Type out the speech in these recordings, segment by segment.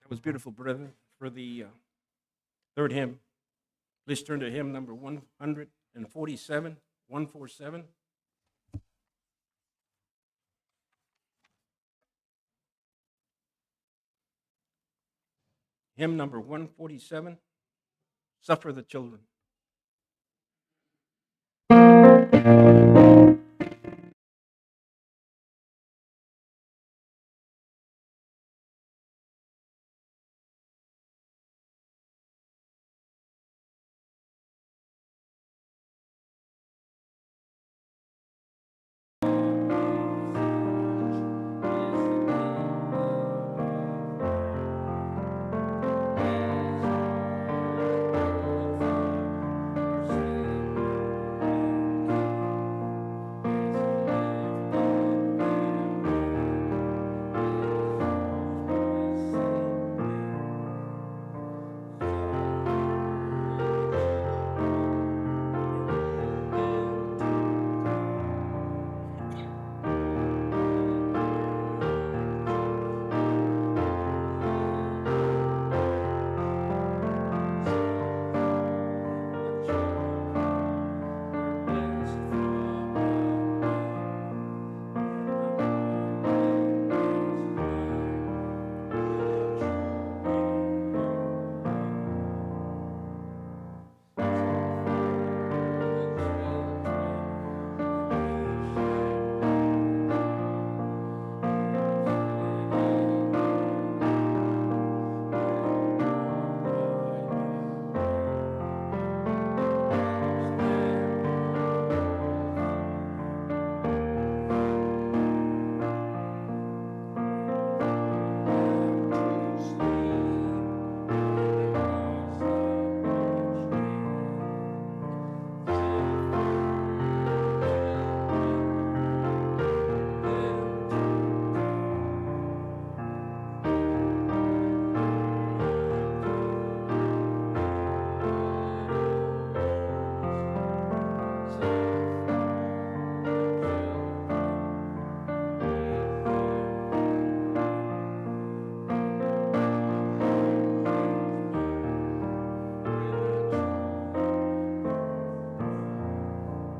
That was beautiful, brother. For the third hymn, please turn to hymn number 147, 147. Hymn number 147, Suffer the Children.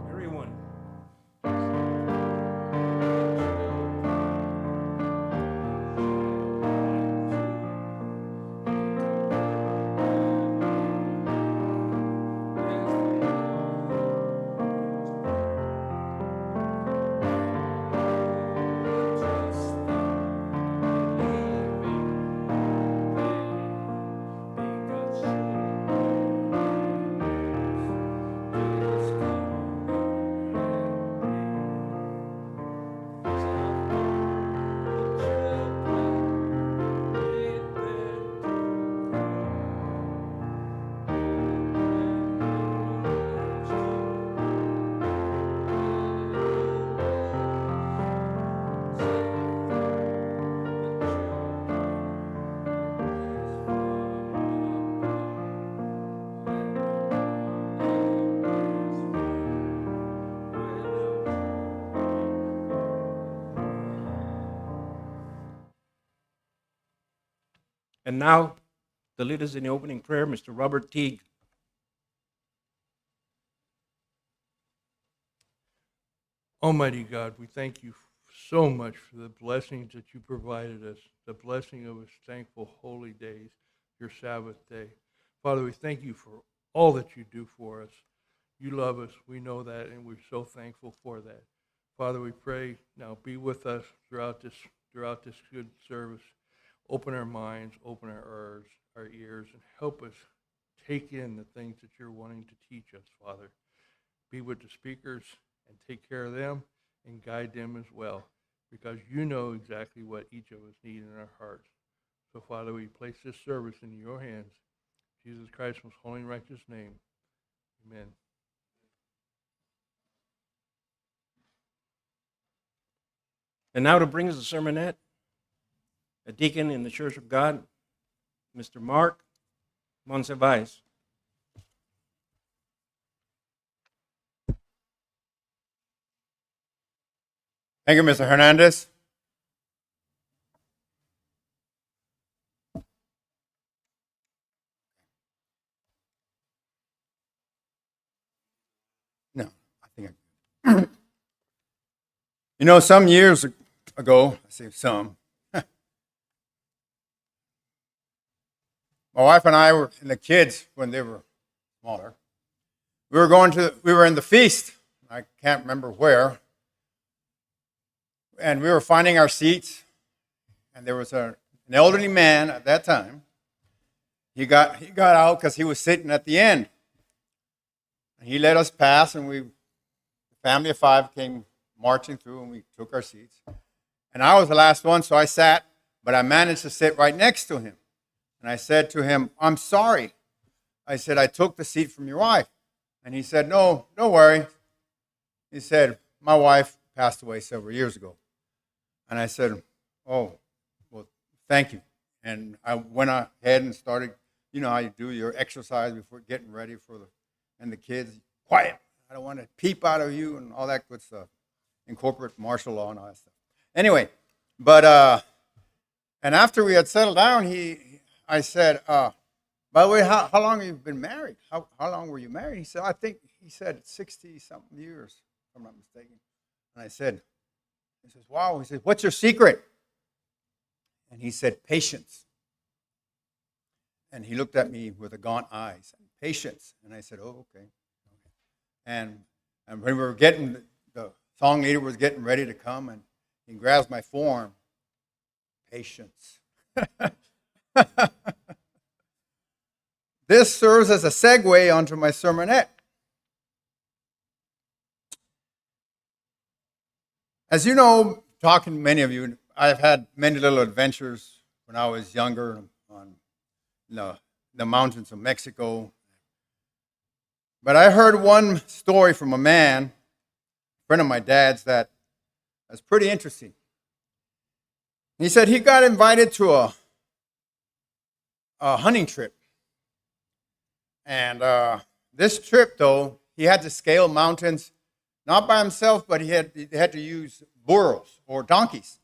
Everyone. And now, the lead us in the opening prayer, Mr. Robert Teague. Almighty God, we thank you so much for the blessings that you provided us, the blessing of us thankful holy days, your Sabbath day. Father, we thank you for all that you do for us. You love us, we know that, and we're so thankful for that. Father, we pray now be with us throughout this good service. Open our minds, open our ears, and help us take in the things that you're wanting to teach us, Father. Be with the speakers and take care of them and guide them as well, because you know exactly what each of us need in our hearts. So, Father, we place this service in your hands. Jesus Christ's most holy and righteous name. Amen. And now to bring us the sermonette, a deacon in the Church of God, Mr. Mark Monsivais. Thank you, Mr. Hernandez. You know, some years ago, I say some, my wife and I were, and the kids, when they were smaller, we were in the feast. I can't remember where. And we were finding our seats, and there was an elderly man at that time. He got out because he was sitting at the end. And he let us pass, and the family of five came marching through, and we took our seats. And I was the last one, so I sat, but I managed to sit right next to him. And I said to him, "I'm sorry." I said, "I took the seat from your wife." And he said, "No, don't worry." He said, "My wife passed away several years ago." And I said, "Oh, well, thank you." And I went ahead and started, you know how you do your exercise before getting ready and the kids, "Quiet, I don't want to peep out of you," and all that good stuff. In corporate martial law and all that stuff. Anyway, and after we had settled down, I said, "By the way, how long have you been married? How long were you married?" He said 60-something years, if I'm not mistaken. And he says, "Wow." He said, "What's your secret?" And he said, "Patience." And he looked at me with a gaunt eye, saying, "Patience." And I said, "Oh, okay." And when we were the song leader was getting ready to come, and he grabs my forearm. Patience. This serves as a segue onto my sermonette. As you know, talking to many of you, I've had many little adventures when I was younger on the mountains of Mexico. But I heard one story from a man, a friend of my dad's, that was pretty interesting. He said he got invited to a hunting trip. And this trip, though, he had to scale mountains, not by himself, but he had to use burros or donkeys.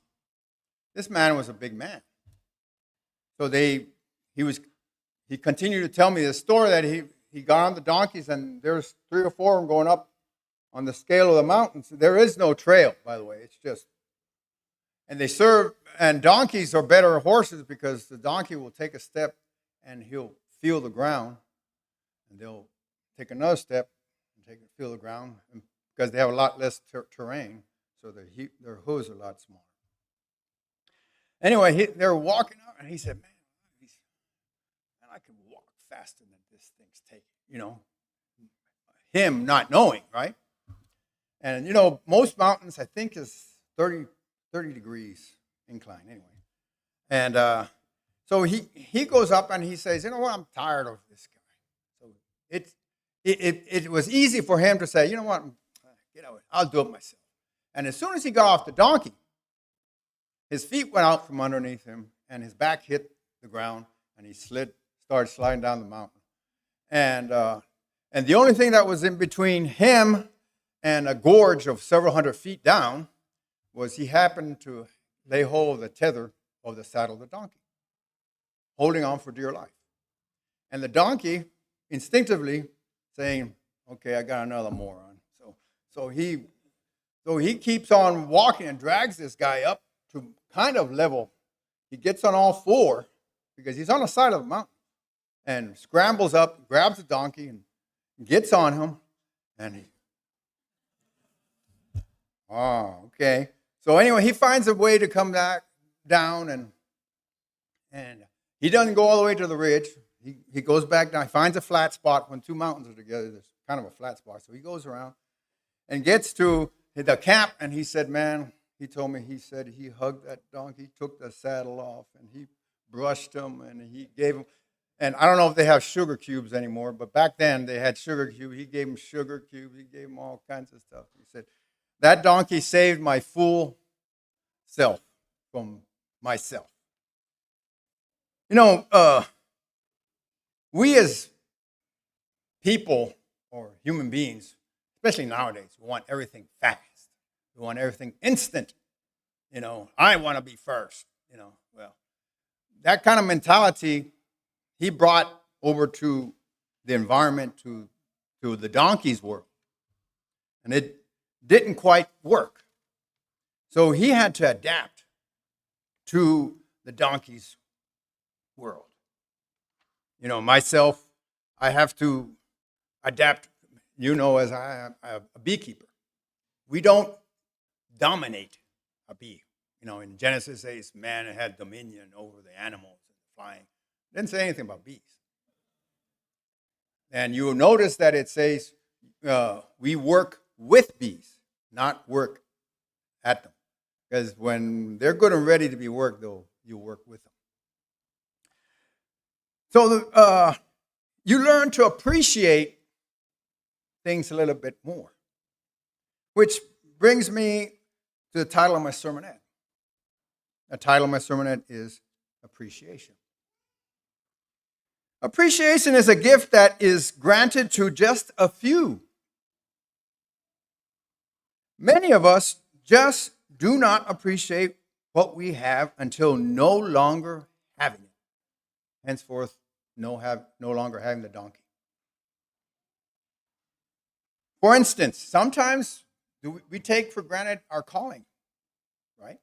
This man was a big man. So he continued to tell me this story that he got on the donkeys, and there's 3 or 4 of them going up on the scale of the mountains. There is no trail, by the way. It's just, and donkeys are better horses because the donkey will take a step and he'll feel the ground, and they'll take another step and feel the ground, because they have a lot less terrain, so their hooves are a lot smaller. Anyway, they're walking out, and he said, man, I can walk faster than this thing's taking, him not knowing, right? And, most mountains, I think, is 30 degrees incline anyway. And so he goes up and he says, "You know what, I'm tired of this guy." So it was easy for him to say, "You know what, get out, I'll do it myself." And as soon as he got off the donkey, his feet went out from underneath him, and his back hit the ground, and he started sliding down the mountain. And the only thing that was in between him and a gorge of several hundred feet down was he happened to lay hold of the tether of the saddle of the donkey, holding on for dear life. And the donkey instinctively saying, "Okay, I got another moron." So he keeps on walking and drags this guy up to kind of level. He gets on all 4 because he's on the side of the mountain, and scrambles up, grabs the donkey, and gets on him, and okay. So anyway, he finds a way to come back down, and he doesn't go all the way to the ridge. He goes back down. He finds a flat spot. When 2 mountains are together, there's kind of a flat spot. So he goes around and gets to the camp, and he said, man, he told me, he said he hugged that donkey, took the saddle off, and he brushed him, and he gave him, and I don't know if they have sugar cubes anymore, but back then they had sugar cubes. He gave him sugar cubes. He gave him all kinds of stuff. He said, "That donkey saved my fool self from myself." We as people or human beings, especially nowadays, we want everything fast. We want everything instant. I want to be first. Well, that kind of mentality he brought over to the environment, to the donkey's world. And it didn't quite work. So he had to adapt to the donkey's world. Myself, I have to adapt, as I am a beekeeper. We don't dominate a bee. In Genesis, it says man had dominion over the animals and flying. It didn't say anything about bees. And you will notice that it says we work with bees, not work at them. Because when they're good and ready to be worked, you work with them. So you learn to appreciate things a little bit more, which brings me to the title of my sermonette. The title of my sermonette is Appreciation. Appreciation is a gift that is granted to just a few. Many of us just do not appreciate what we have until no longer having it. Henceforth, no longer having the donkey. For instance, sometimes we take for granted our calling, right?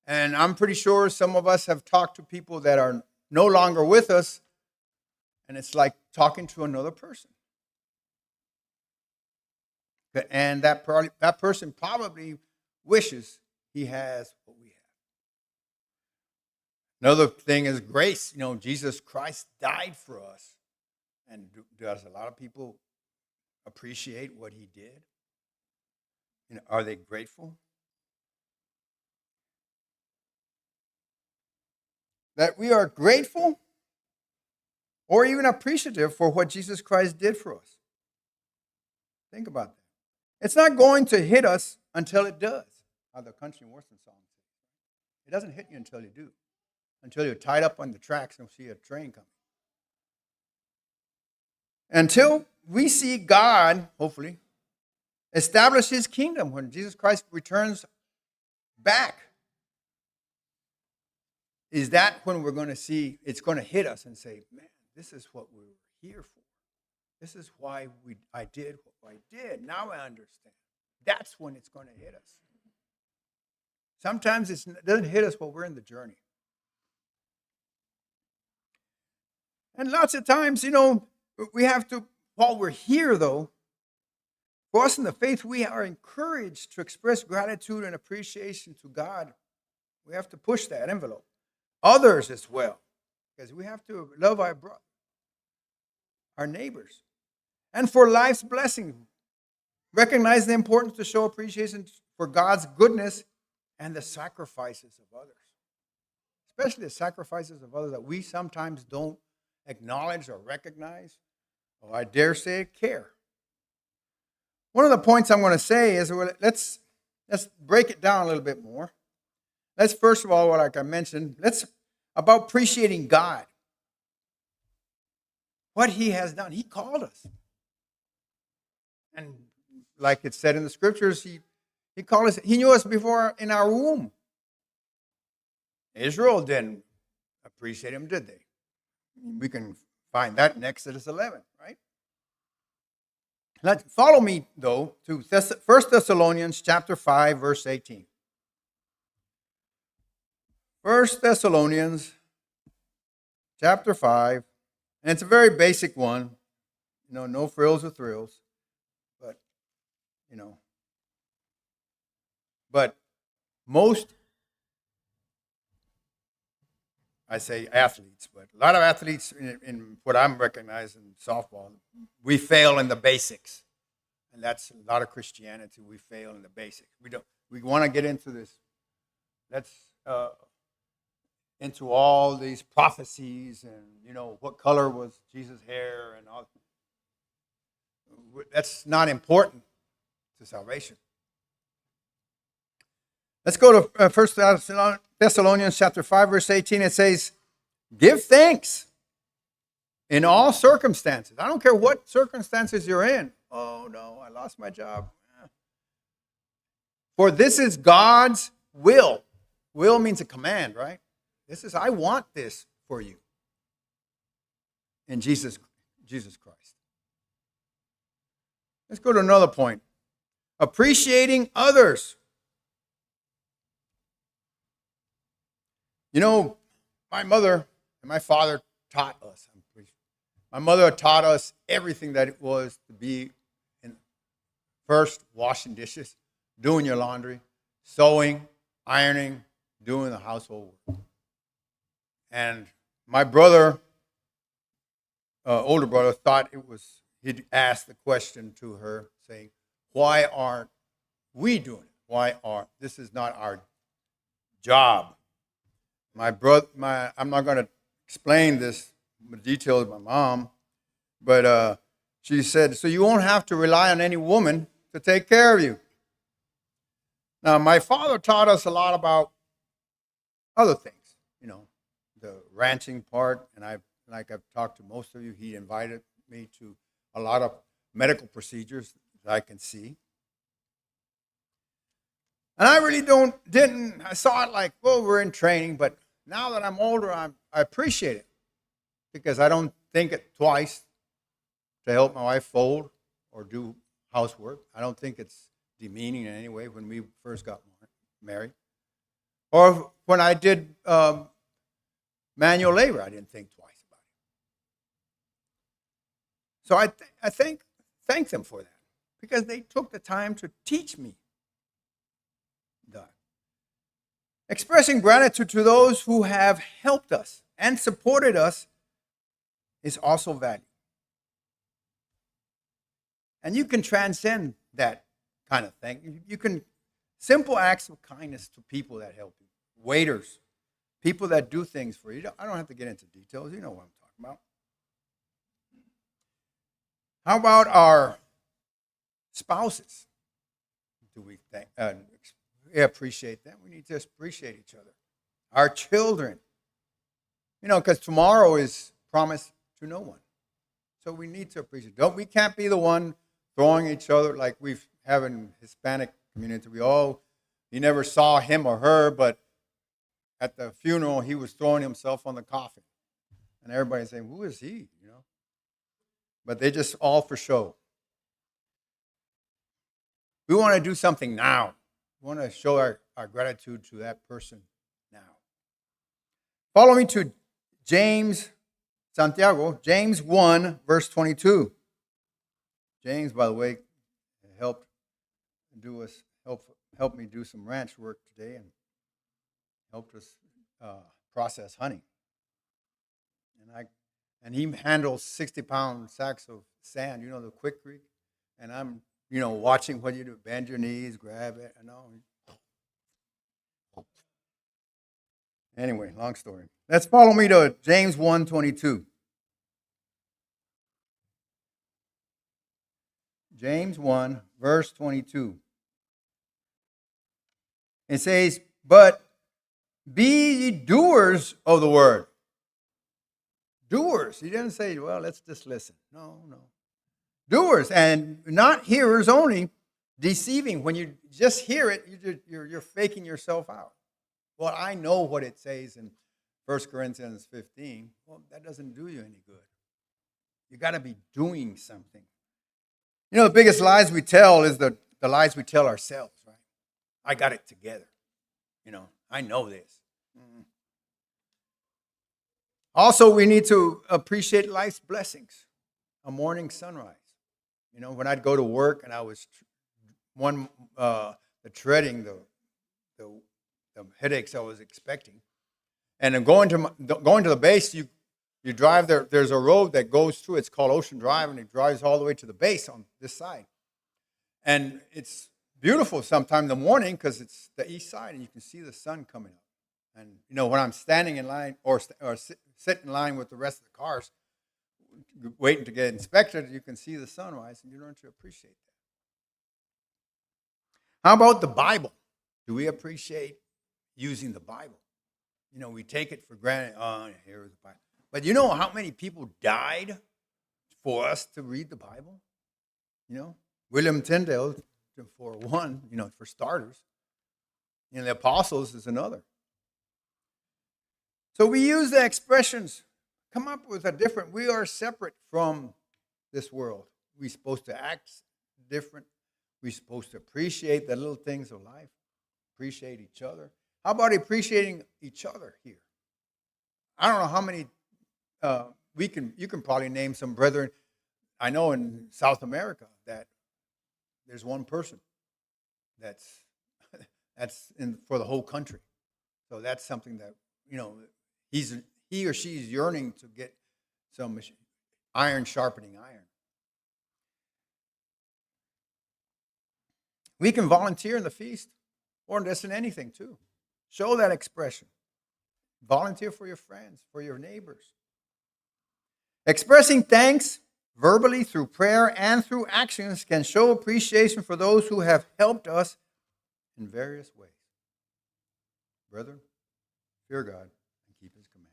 And I'm pretty sure some of us have talked to people that are no longer with us, and it's like talking to another person. And that person probably wishes he has what we have. Another thing is grace. Jesus Christ died for us. And does a lot of people appreciate what he did? Are they grateful? That we are grateful or even appreciative for what Jesus Christ did for us. Think about that. It's not going to hit us until it does, how the country and western song says. It doesn't hit you until you do, until you're tied up on the tracks and see a train coming. Until we see God, hopefully, establish his kingdom when Jesus Christ returns back. Is that when we're going to see, it's going to hit us and say, man, this is what we were here for. This is why I did what I did. Now I understand. That's when it's going to hit us. Sometimes it doesn't hit us while we're in the journey. And lots of times, we have to, while we're here though, for us in the faith, we are encouraged to express gratitude and appreciation to God. We have to push that envelope. Others as well, because we have to love our brother, our neighbors. And for life's blessing, recognize the importance to show appreciation for God's goodness and the sacrifices of others, especially the sacrifices of others that we sometimes don't acknowledge or recognize, or I dare say care. One of the points I'm going to say is, let's break it down a little bit more. Let's first of all, like I mentioned, about appreciating God. What he has done. He called us. And like it said in the scriptures, he called us, he knew us before in our womb. Israel didn't appreciate him, did they? We can find that in Exodus 11, right? Follow me, though, to 1 Thessalonians chapter 5, verse 18. 1 Thessalonians chapter 5, and it's a very basic one. No frills or thrills, but most, I say athletes, but a lot of athletes in what I'm recognizing in softball, we fail in the basics. And that's a lot of Christianity. We fail in the basics. We want to get into this. Into all these prophecies and, what color was Jesus' hair and all. That's not important to salvation. Let's go to 1 Thessalonians chapter 5, verse 18. It says, give thanks in all circumstances. I don't care what circumstances you're in. Oh, no, I lost my job. For this is God's will. Will means a command, right? I want this for you. In Jesus Christ. Let's go to another point. Appreciating others. You know, my mother and my father taught us. My mother taught us everything that it was to be in first washing dishes, doing your laundry, sewing, ironing, doing the household work. And my brother, older brother, thought it was, he'd asked the question to her saying, why aren't we doing it? This is not our job. I'm not going to explain this with details of my mom, but she said, so you won't have to rely on any woman to take care of you. Now, my father taught us a lot about other things, the ranching part, and like I've talked to most of you, he invited me to a lot of medical procedures that I can see. And I really I saw it like, well, we're in training, but now that I'm older, I appreciate it because I don't think it twice to help my wife fold or do housework. I don't think it's demeaning in any way when we first got married. Or when I did manual labor, I didn't think twice about it. So I thank them for that because they took the time to teach me that. Expressing gratitude to those who have helped us and supported us is also valued. And you can transcend that kind of thing. You can, simple acts of kindness to people that help you. Waiters, people that do things for you. I don't have to get into details. You know what I'm talking about. How about our spouses? Do we appreciate them? We need to appreciate each other. Our children. Because tomorrow is promised to no one. So we need to appreciate. We can't be the one throwing each other like we have in Hispanic community. You never saw him or her, but at the funeral, he was throwing himself on the coffin. And everybody's saying, who is he? But they just all for show. We want to do something now. We want to show our gratitude to that person now. Follow me to James 1, verse 22. James, by the way, helped me do some ranch work today and helped us process honey. And he handles 60-pound sacks of sand, the quick creek. And I'm, watching what you do. Bend your knees, grab it. Anyway, long story. Let's follow me to James 1:22. James 1, verse 22. It says, but be ye doers of the word. Doers. He didn't say, well, let's just listen. No. Doers, and not hearers only, deceiving. When you just hear it, you're faking yourself out. Well, I know what it says in 1 Corinthians 15. Well, that doesn't do you any good. You got to be doing something. The biggest lies we tell is the lies we tell ourselves, right? I got it together. I know this. Also, we need to appreciate life's blessings. A morning sunrise. When I'd go to work and I was treading the headaches I was expecting, and then going to the base, you drive there. There's a road that goes through. It's called Ocean Drive, and it drives all the way to the base on this side. And it's beautiful sometime in the morning because it's the east side, and you can see the sun coming up. And when I'm standing in line or sit in line with the rest of the cars, waiting to get inspected, you can see the sunrise, and you learn to appreciate that. How about the Bible? Do we appreciate using the Bible? We take it for granted. Oh, here's the Bible. But you know how many people died for us to read the Bible? William Tyndale, for one, for starters. The apostles is another. So we use the expressions, come up with a different, we are separate from this world. We're supposed to act different. We're supposed to appreciate the little things of life, appreciate each other. How about appreciating each other here? I don't know how many you can probably name some brethren. I know in South America that there's one person that's that's in for the whole country. So that's something that he or she is yearning to get some iron sharpening iron. We can volunteer in the feast, or just in anything too. Show that expression. Volunteer for your friends, for your neighbors. Expressing thanks verbally through prayer and through actions can show appreciation for those who have helped us in various ways. Brethren, fear God and keep his commandments.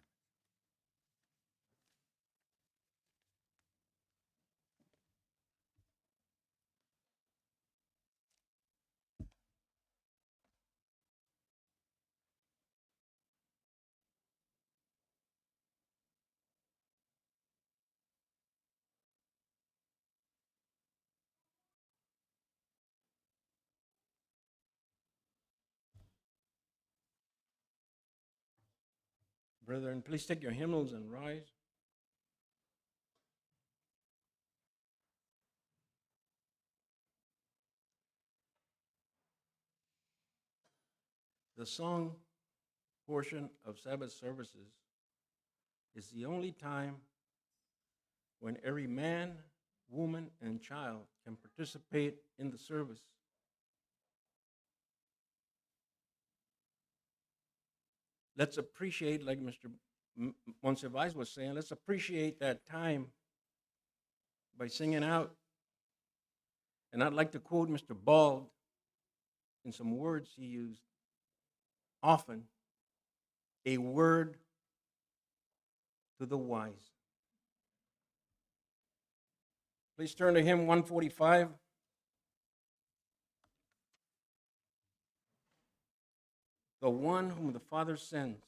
Brethren, please take your hymnals and rise. The song portion of Sabbath services is the only time when every man, woman, and child can participate in the service. Let's appreciate, like Mr. Monsiváis was saying, let's appreciate that time by singing out. And I'd like to quote Mr. Bald in some words he used often: a word to the wise. Please turn to hymn 145. The one whom the Father sends.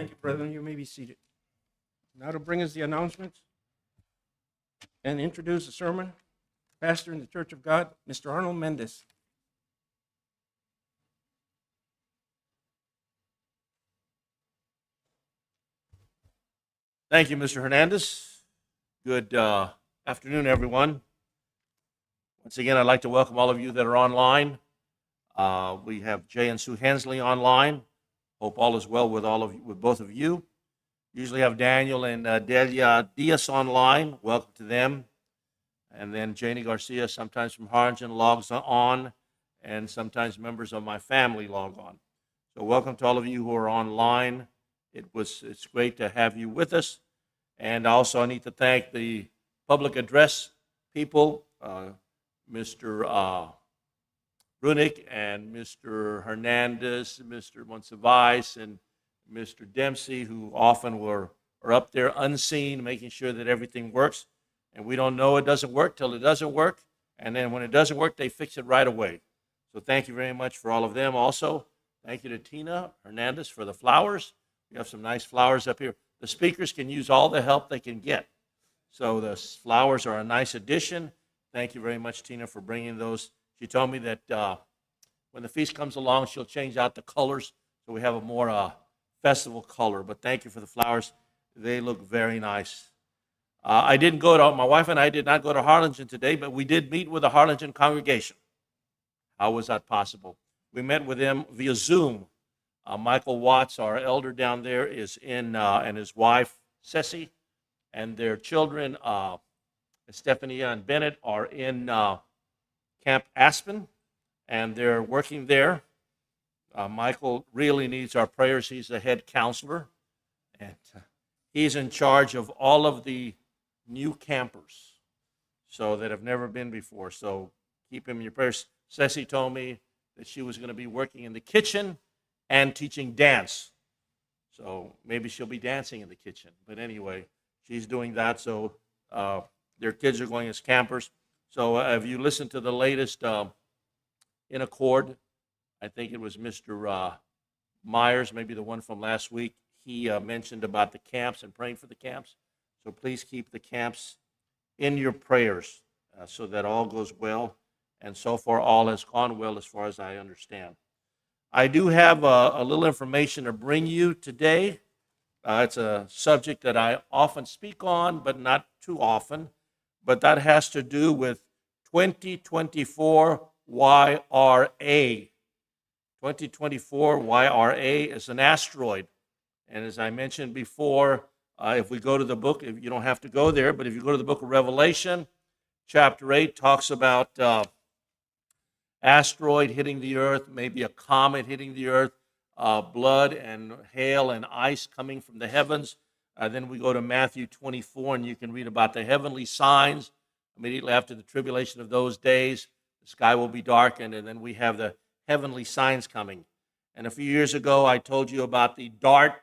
Thank you, brethren. You may be seated. Now to bring us the announcements and introduce the sermon, pastor in the Church of God, Mr. Arnold Mendez. Thank you, Mr. Hernandez. Good afternoon, everyone. Once again, I'd like to welcome all of you that are online. We have Jay and Sue Hensley online. Hope all is well with both of you. Usually have Daniel and Delia Diaz online. Welcome to them. And then Janie Garcia, sometimes from Harlingen, logs on, and sometimes members of my family log on. So welcome to all of you who are online. It's great to have you with us. And also I need to thank the public address people, Mr. Brunick and Mr. Hernandez, Mr. Monsivais, and Mr. Dempsey, who often are up there unseen, making sure that everything works. And we don't know it doesn't work till it doesn't work. And then when it doesn't work, they fix it right away. So thank you very much for all of them. Also, thank you to Tina Hernandez for the flowers. We have some nice flowers up here. The speakers can use all the help they can get. So the flowers are a nice addition. Thank you very much, Tina, for bringing those. She told me that when the feast comes along, she'll change out the colors so we have a more festival color. But thank you for the flowers. They look very nice. My wife and I did not go to Harlingen today, but we did meet with the Harlingen congregation. How was that possible? We met with them via Zoom. Michael Watts, our elder down there, is in, and his wife, Ceci, and their children, Stephania and Bennett, are in Camp Aspen, and they're working there. Michael really needs our prayers. He's the head counselor, and he's in charge of all of the new campers that have never been before. So keep him in your prayers. Ceci told me that she was going to be working in the kitchen and teaching dance. So maybe she'll be dancing in the kitchen. But anyway, she's doing that. So their kids are going as campers. So if you listen to the latest In Accord, I think it was Mr. Myers, maybe the one from last week, he mentioned about the camps and praying for the camps. So please keep the camps in your prayers so that all goes well. And so far, all has gone well as far as I understand. I do have a little information to bring you today. It's a subject that I often speak on, but not too often. But that has to do with 2024 YRA. 2024 YRA is an asteroid. And as I mentioned before, if we go to the book, you don't have to go there, but if you go to the book of Revelation, chapter 8 talks about asteroid hitting the earth, maybe a comet hitting the earth, blood and hail and ice coming from the heavens. Then we go to Matthew 24, and you can read about the heavenly signs. Immediately after the tribulation of those days, the sky will be darkened, and then we have the heavenly signs coming. And a few years ago, I told you about the DART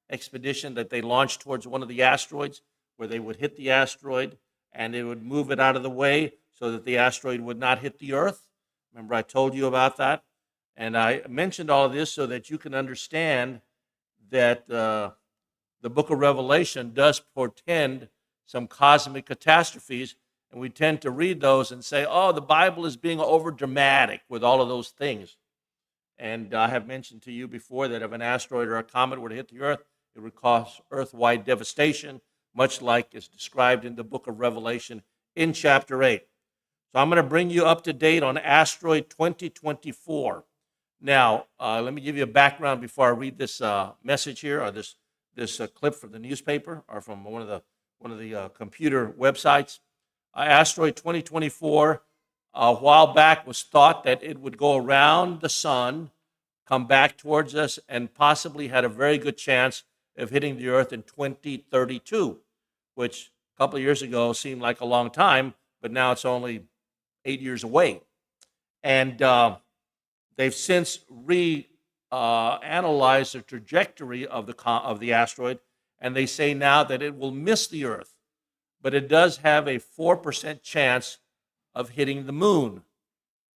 expedition that they launched towards one of the asteroids, where they would hit the asteroid and they would move it out of the way so that the asteroid would not hit the earth. Remember, I told you about that? And I mentioned all of this so that you can understand that the book of Revelation does portend some cosmic catastrophes, and we tend to read those and say, oh, the Bible is being over-dramatic with all of those things. And I have mentioned to you before that if an asteroid or a comet were to hit the earth, it would cause earth-wide devastation, much like is described in the book of Revelation in chapter 8. So I'm going to bring you up to date on asteroid 2024. Now, let me give you a background before I read this message here, or this clip from the newspaper or from one of the computer websites. Asteroid 2024, a while back, was thought that it would go around the sun, come back towards us, and possibly had a very good chance of hitting the earth in 2032, which a couple of years ago seemed like a long time, but now it's only 8 years away. And they've since analyzed the trajectory of the asteroid, and they say now that it will miss the earth, but it does have a 4% chance of hitting the moon.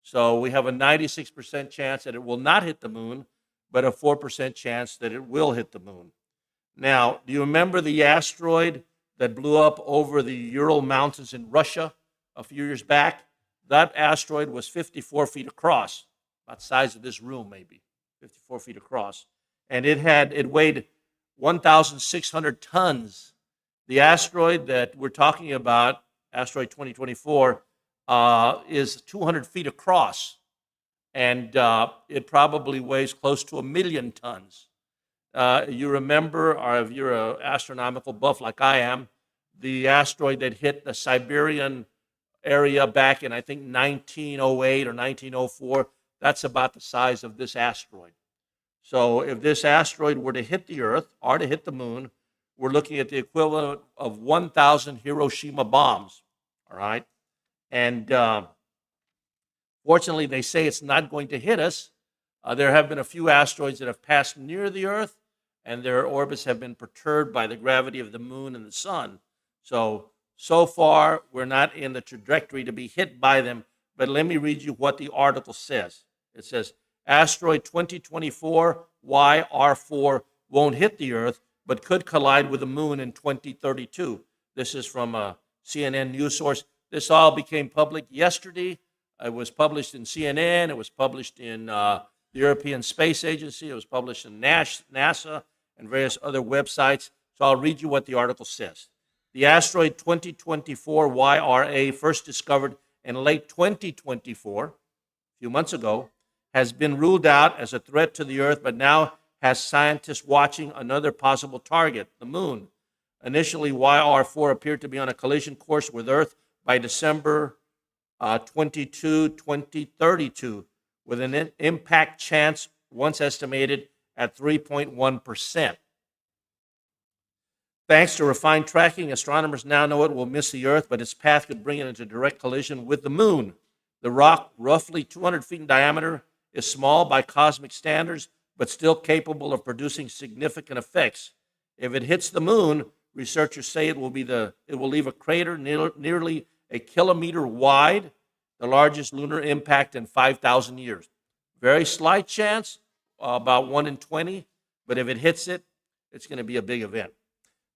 So we have a 96% chance that it will not hit the moon, but a 4% chance that it will hit the moon. Now, do you remember the asteroid that blew up over the Ural Mountains in Russia a few years back? That asteroid was 54 feet across, about the size of this room maybe, 54 feet across. And it weighed 1,600 tons. The asteroid that we're talking about, asteroid 2024, is 200 feet across. And it probably weighs close to 1,000,000 tons. You remember, or if you're an astronomical buff like I am, the asteroid that hit the Siberian area back in, I think, 1908 or 1904, that's about the size of this asteroid. So if this asteroid were to hit the Earth or to hit the moon, we're looking at the equivalent of 1,000 Hiroshima bombs, all right? And fortunately, they say it's not going to hit us. There have been a few asteroids that have passed near the Earth, and their orbits have been perturbed by the gravity of the moon and the sun. So far, we're not in the trajectory to be hit by them, but let me read you what the article says. It says, asteroid 2024 YR4 won't hit the Earth, but could collide with the moon in 2032. This is from a CNN news source. This all became public yesterday. It was published in CNN. It was published in the European Space Agency. It was published in NASA and various other websites. So I'll read you what the article says. The asteroid 2024 YRA, first discovered in late 2024, a few months ago, has been ruled out as a threat to the Earth, but now has scientists watching another possible target, the moon. Initially, YR4 appeared to be on a collision course with Earth by December 22, 2032, with an impact chance once estimated at 3.1%. Thanks to refined tracking, astronomers now know it will miss the Earth, but its path could bring it into direct collision with the moon. The rock, roughly 200 feet in diameter, is small by cosmic standards, but still capable of producing significant effects. If it hits the moon, researchers say it will leave a crater nearly a kilometer wide, the largest lunar impact in 5,000 years. Very slight chance, about 1 in 20, but if it hits it, it's going to be a big event.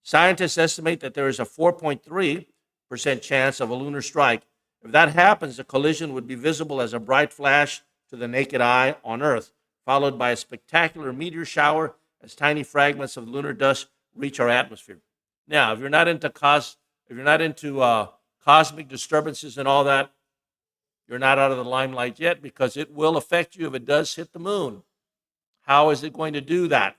Scientists estimate that there is a 4.3% chance of a lunar strike. If that happens, the collision would be visible as a bright flash to the naked eye on Earth, followed by a spectacular meteor shower as tiny fragments of lunar dust reach our atmosphere. Now, if you're not into cosmic disturbances and all that, you're not out of the limelight yet, because it will affect you if it does hit the moon. How is it going to do that?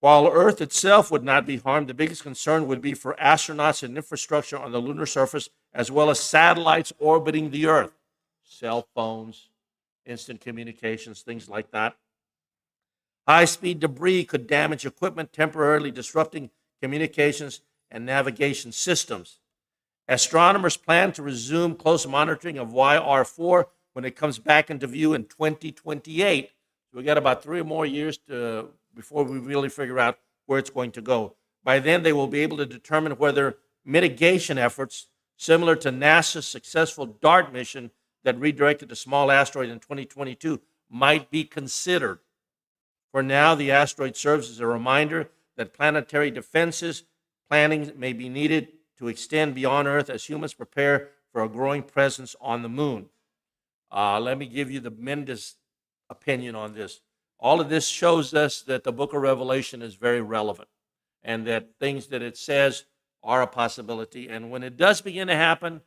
While Earth itself would not be harmed, the biggest concern would be for astronauts and infrastructure on the lunar surface, as well as satellites orbiting the Earth, cell phones, instant communications, things like that. High-speed debris could damage equipment, temporarily disrupting communications and navigation systems. Astronomers plan to resume close monitoring of YR4 when it comes back into view in 2028. We got about 3 more years before we really figure out where it's going to go. By then, they will be able to determine whether mitigation efforts, similar to NASA's successful DART mission that redirected a small asteroid in 2022, might be considered. For now, the asteroid serves as a reminder that planetary defenses planning may be needed to extend beyond Earth as humans prepare for a growing presence on the moon. Let me give you the Mendes opinion on this. All of this shows us that the book of Revelation is very relevant, and that things that it says are a possibility. And when it does begin to happen,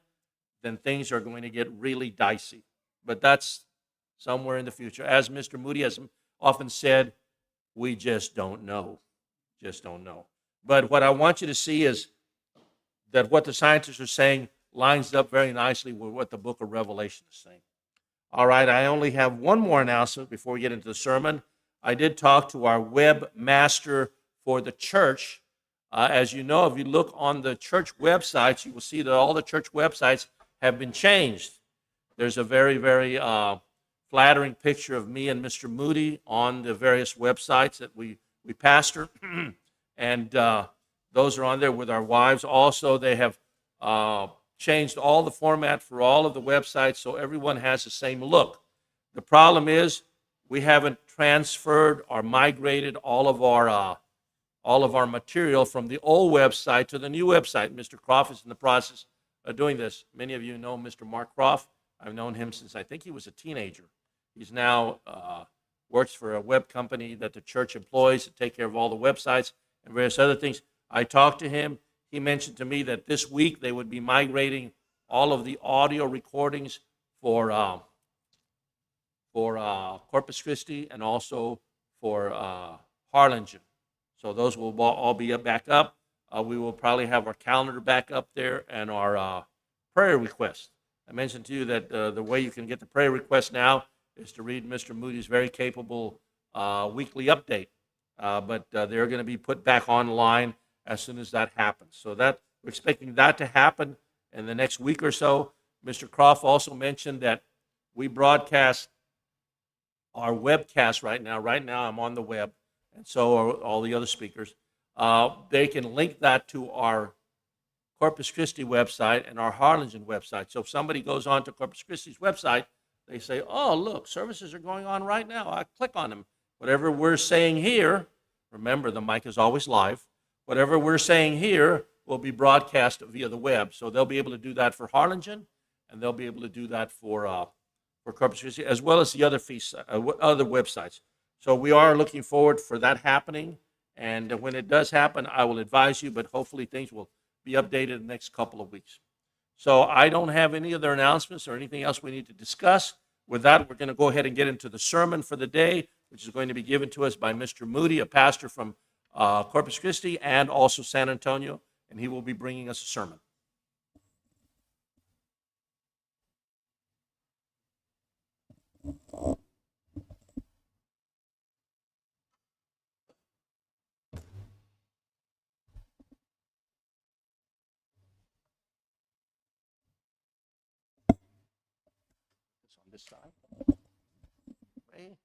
then things are going to get really dicey. But that's somewhere in the future. As Mr. Moody has often said, we just don't know. Just don't know. But what I want you to see is that what the scientists are saying lines up very nicely with what the book of Revelation is saying. All right, I only have one more announcement before we get into the sermon. I did talk to our webmaster for the church. As you know, if you look on the church websites, you will see that all the church websites have been changed. There's a very, very flattering picture of me and Mr. Moody on the various websites that we pastor. And those are on there with our wives. Also, they have changed all the format for all of the websites so everyone has the same look. The problem is we haven't transferred or migrated all of our material from the old website to the new website. Mr. Croft is in the process of doing this. Many of you know Mr. Mark Croft. I've known him since I think he was a teenager. He's now works for a web company that the church employs to take care of all the websites and various other things. I talked to him. He mentioned to me that this week they would be migrating all of the audio recordings for Corpus Christi and also for Harlingen. So those will all be back up. We will probably have our calendar back up there and our prayer request. I mentioned to you that the way you can get the prayer request now is to read Mr. Moody's very capable weekly update. But they're going to be put back online as soon as that happens. So that we're expecting that to happen in the next week or so. Mr. Croft also mentioned that we broadcast our webcast right now. Right now I'm on the web, and so are all the other speakers. They can link that to our Corpus Christi website and our Harlingen website. So if somebody goes on to Corpus Christi's website, they say, oh, look, services are going on right now. I click on them. Whatever we're saying here, remember the mic is always live, whatever we're saying here will be broadcast via the web. So they'll be able to do that for Harlingen, and they'll be able to do that for Corpus Christi, as well as the other other websites. So we are looking forward for that happening, and when it does happen, I will advise you, but hopefully things will be updated in the next couple of weeks. So I don't have any other announcements or anything else we need to discuss. With that, we're going to go ahead and get into the sermon for the day, which is going to be given to us by Mr. Moody, a pastor from Corpus Christi and also San Antonio, and he will be bringing us a sermon. It's on this side. Okay.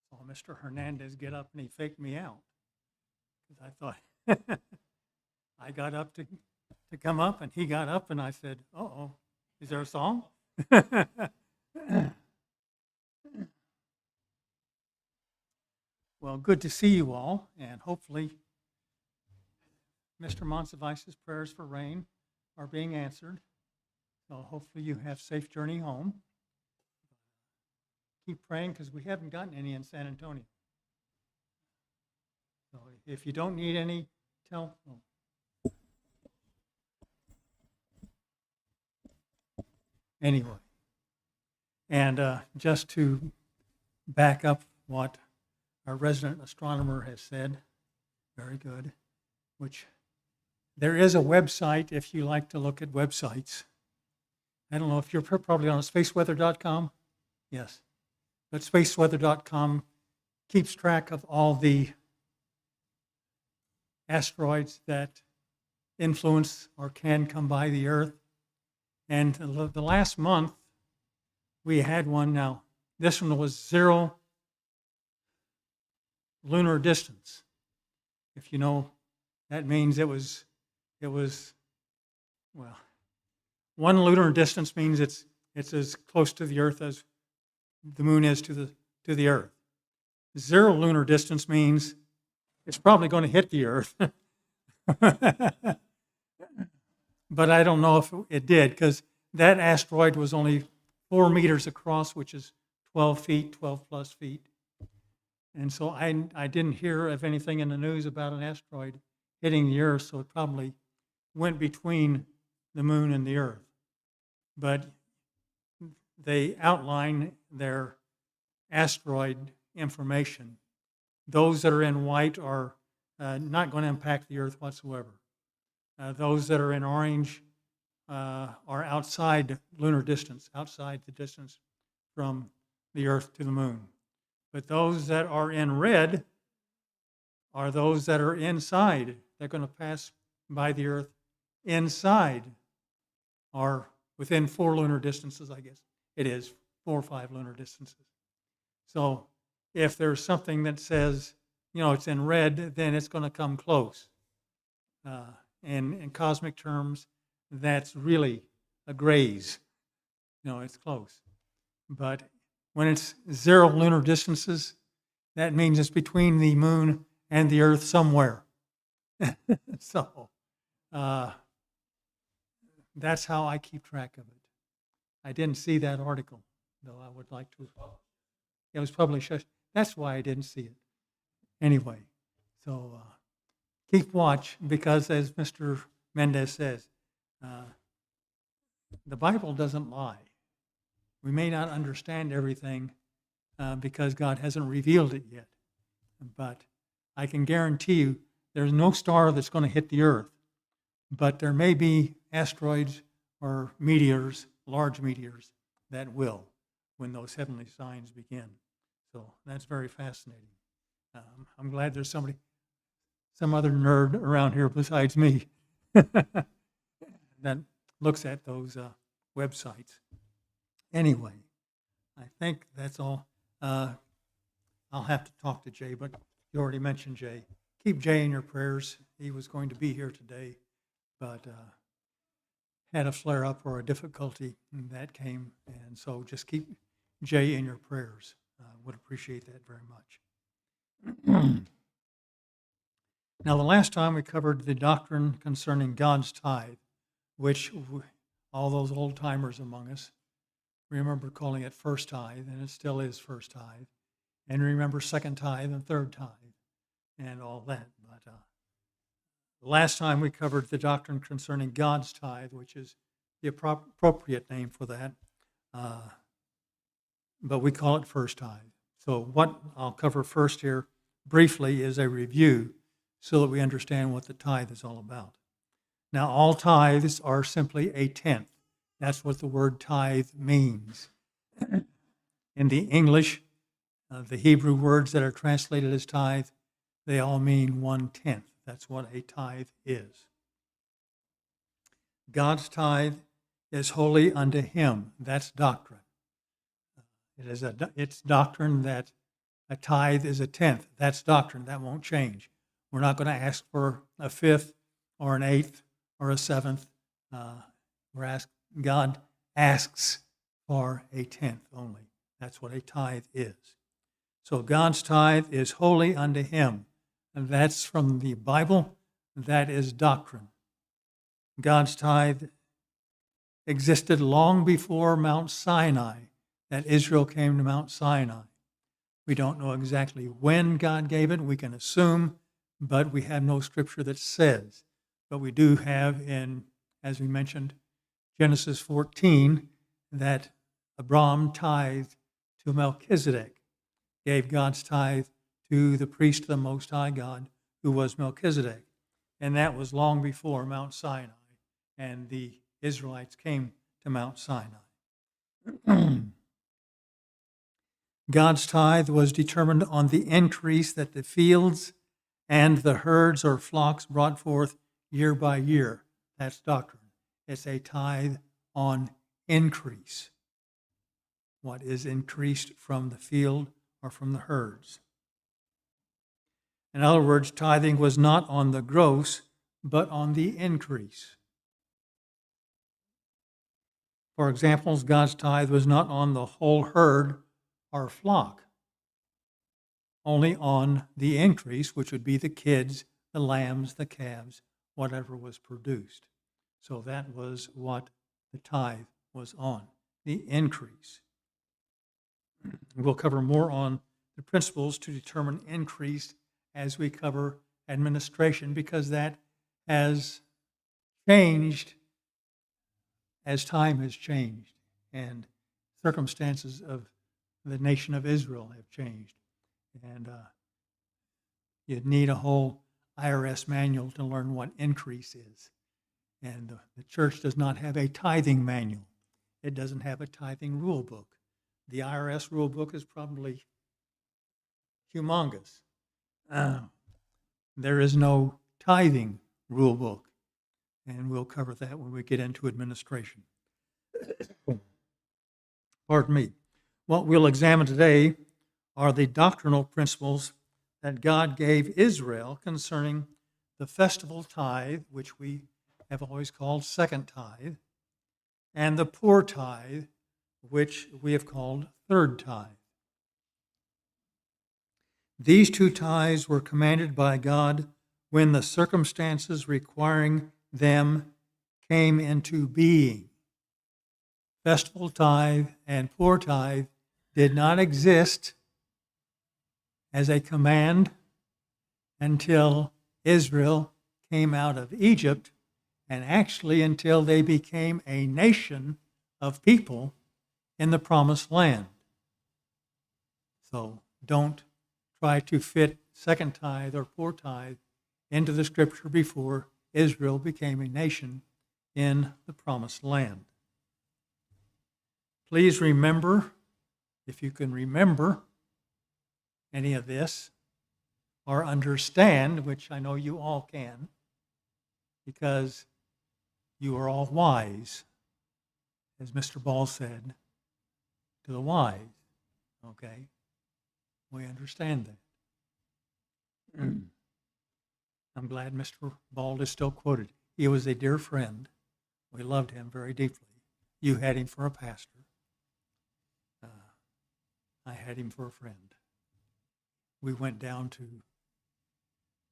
Saw Mr. Hernandez get up and he faked me out. Because I thought, I got up to come up and he got up and I said, uh-oh, is there a song? Well, good to see you all, and hopefully Mr. Monsivice's prayers for rain are being answered. So hopefully you have safe journey home. Keep praying because we haven't gotten any in San Antonio. So if you don't need any, tell. Oh. Anyway, and just to back up what our resident astronomer has said, very good, which there is a website if you like to look at websites. I don't know if you're probably on spaceweather.com. Yes. But spaceweather.com keeps track of all the asteroids that influence or can come by the Earth. And the last month, we had one now. This one was 0 lunar distance. If you know, that means it was, well, 1 lunar distance means it's as close to the Earth as the moon is to the Earth. 0 lunar distance means it's probably going to hit the Earth. But I don't know if it did, because that asteroid was only 4 meters across, which is 12 feet, 12 plus feet. And so I didn't hear of anything in the news about an asteroid hitting the Earth, so it probably went between the moon and the Earth. But they outline their asteroid information. Those that are in white are not going to impact the Earth whatsoever. Those that are in orange are outside lunar distance, outside the distance from the Earth to the moon. But those that are in red are those that are inside. They're going to pass by the Earth inside, or within 4 lunar distances, I guess. It is 4 or 5 lunar distances. So if there's something that says, it's in red, then it's going to come close. And in cosmic terms, that's really a graze. It's close. But when it's 0 lunar distances, that means it's between the moon and the earth somewhere. So that's how I keep track of it. I didn't see that article, though I would like to. It was published. That's why I didn't see it. Anyway, so keep watch, because as Mr. Mendez says, the Bible doesn't lie. We may not understand everything because God hasn't revealed it yet. But I can guarantee you there's no star that's going to hit the earth. But there may be asteroids or meteors, large meteors, that will when those heavenly signs begin. So that's very fascinating. I'm glad there's some other nerd around here besides me that looks at those websites. Anyway, I think that's all. I'll have to talk to Jay, but you already mentioned Jay. Keep Jay in your prayers. He was going to be here today, but had a flare-up or a difficulty that came, and so just keep Jay in your prayers. Would appreciate that very much. Now, the last time we covered the doctrine concerning God's tithe, which all those old-timers among us remember calling it first tithe, and it still is first tithe, and remember second tithe and third tithe, and all that. But last time we covered the doctrine concerning God's tithe, which is the appropriate name for that, but we call it first tithe. So what I'll cover first here briefly is a review so that we understand what the tithe is all about. Now, all tithes are simply a tenth. That's what the word tithe means. In the English, the Hebrew words that are translated as tithe, they all mean 1/10. That's what a tithe is. God's tithe is holy unto him. That's doctrine. It's doctrine that a tithe is a tenth. That's doctrine. That won't change. We're not going to ask for a fifth or an eighth or a seventh. God asks for a tenth only. That's what a tithe is. So God's tithe is holy unto him. And that's from the Bible. That is doctrine. God's tithe existed long before Mount Sinai, that Israel came to Mount Sinai. We don't know exactly when God gave it. We can assume, but we have no scripture that says. But we do have in, as we mentioned, Genesis 14, that Abraham tithed to Melchizedek, gave God's tithe to the priest of the Most High God, who was Melchizedek. And that was long before Mount Sinai, and the Israelites came to Mount Sinai. God's tithe was determined on the increase that the fields and the herds or flocks brought forth year by year. That's doctrine. It's a tithe on increase. What is increased from the field or from the herds. In other words, tithing was not on the gross, but on the increase. For example, God's tithe was not on the whole herd or flock, only on the increase, which would be the kids, the lambs, the calves, whatever was produced. So that was what the tithe was on, the increase. We'll cover more on the principles to determine increase as we cover administration, because that has changed as time has changed and circumstances of the nation of Israel have changed. And you'd need a whole IRS manual to learn what increase is. And the church does not have a tithing manual. It doesn't have a tithing rule book. The IRS rule book is probably humongous. There is no tithing rule book, and we'll cover that when we get into administration. Pardon me. What we'll examine today are the doctrinal principles that God gave Israel concerning the festival tithe, which we have always called second tithe, and the poor tithe, which we have called third tithe. These two tithes were commanded by God when the circumstances requiring them came into being. Festival tithe and poor tithe did not exist as a command until Israel came out of Egypt, and actually until they became a nation of people in the promised land. So don't try to fit second tithe or poor tithe into the scripture before Israel became a nation in the promised land. Please remember, if you can remember any of this or understand, which I know you all can, because you are all wise, as Mr. Ball said, to the wise. Okay? We understand that. I'm glad Mr. Ball is still quoted. He was a dear friend. We loved him very deeply. You had him for a pastor. I had him for a friend. We went down to,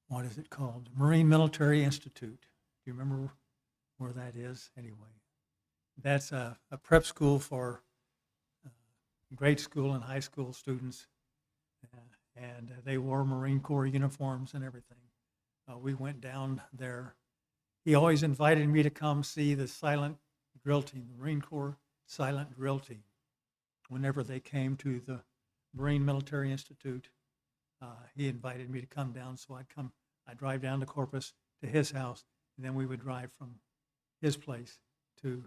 what is it called? Marine Military Institute. Do you remember where that is? Anyway, that's a prep school for grade school and high school students. And they wore Marine Corps uniforms and everything. We went down there. He always invited me to come see the silent drill team, the Marine Corps silent drill team. Whenever they came to the Marine Military Institute, he invited me to come down, so I'd drive down to Corpus to his house, and then we would drive from his place to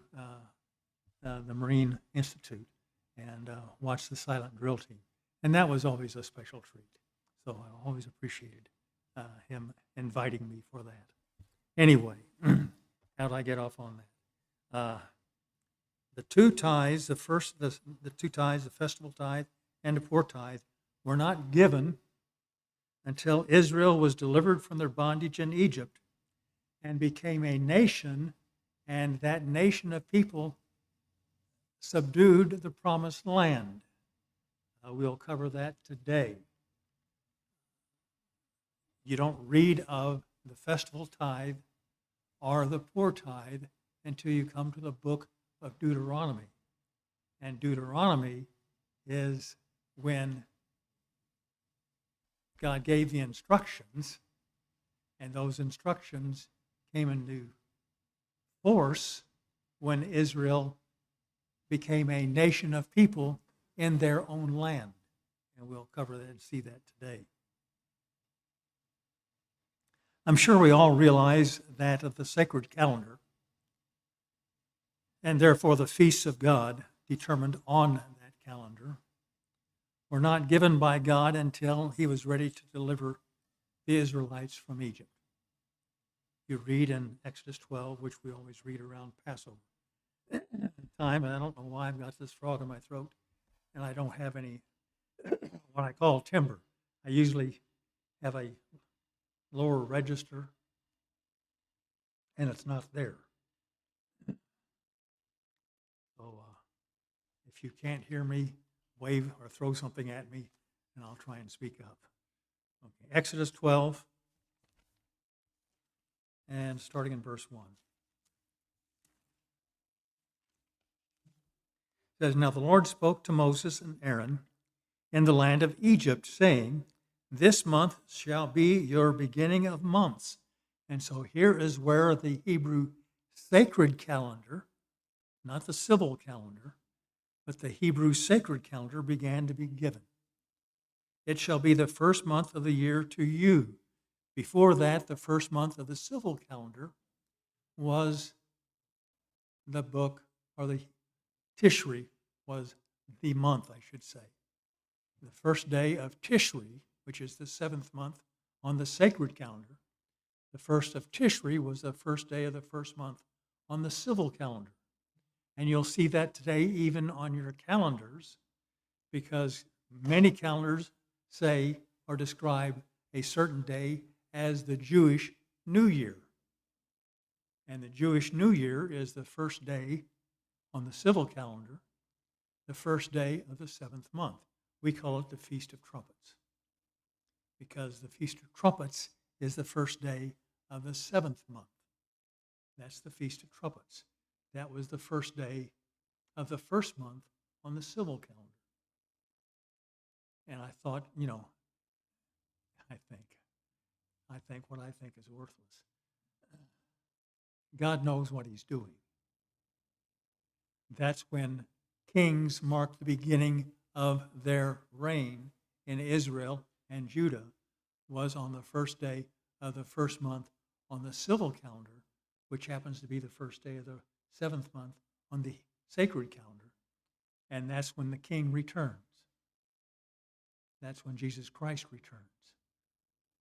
the Marine Institute and watch the silent drill team. And that was always a special treat. So I always appreciated him inviting me for that. Anyway, how did I get off on that? The two tithes, the two tithes, the festival tithe and the poor tithe, were not given until Israel was delivered from their bondage in Egypt and became a nation, and that nation of people subdued the promised land. We'll cover that today. You don't read of the festival tithe or the poor tithe until you come to the book of Deuteronomy. And Deuteronomy is when God gave the instructions, and those instructions came into force when Israel became a nation of people in their own land. And we'll cover that and see that today. I'm sure we all realize that of the sacred calendar, and therefore the feasts of God determined on that calendar, were not given by God until he was ready to deliver the Israelites from Egypt. You read in Exodus 12, which we always read around Passover time, and I don't know why I've got this frog in my throat, and I don't have any what I call timber. I usually have a lower register, and it's not there. So if you can't hear me, wave or throw something at me, and I'll try and speak up. Okay. Exodus 12, and starting in verse 1. It says, "Now the Lord spoke to Moses and Aaron in the land of Egypt, saying, this month shall be your beginning of months." And so here is where the Hebrew sacred calendar, not the civil calendar, but the Hebrew sacred calendar began to be given. "It shall be the first month of the year to you." Before that, the first month of the civil calendar was the book, or the Tishri was the month, I should say. The first day of Tishri, which is the seventh month on the sacred calendar, the first of Tishri was the first day of the first month on the civil calendar. And you'll see that today even on your calendars, because many calendars say or describe a certain day as the Jewish New Year. And the Jewish New Year is the first day on the civil calendar, the first day of the seventh month. We call it the Feast of Trumpets, because the Feast of Trumpets is the first day of the seventh month. That's the Feast of Trumpets. That was the first day of the first month on the civil calendar. And I thought, I think what I think is worthless. God knows what he's doing. That's when kings mark the beginning of their reign in Israel and Judah, was on the first day of the first month on the civil calendar, which happens to be the first day of the seventh month on the sacred calendar. And that's when the king returns. That's when Jesus Christ returns,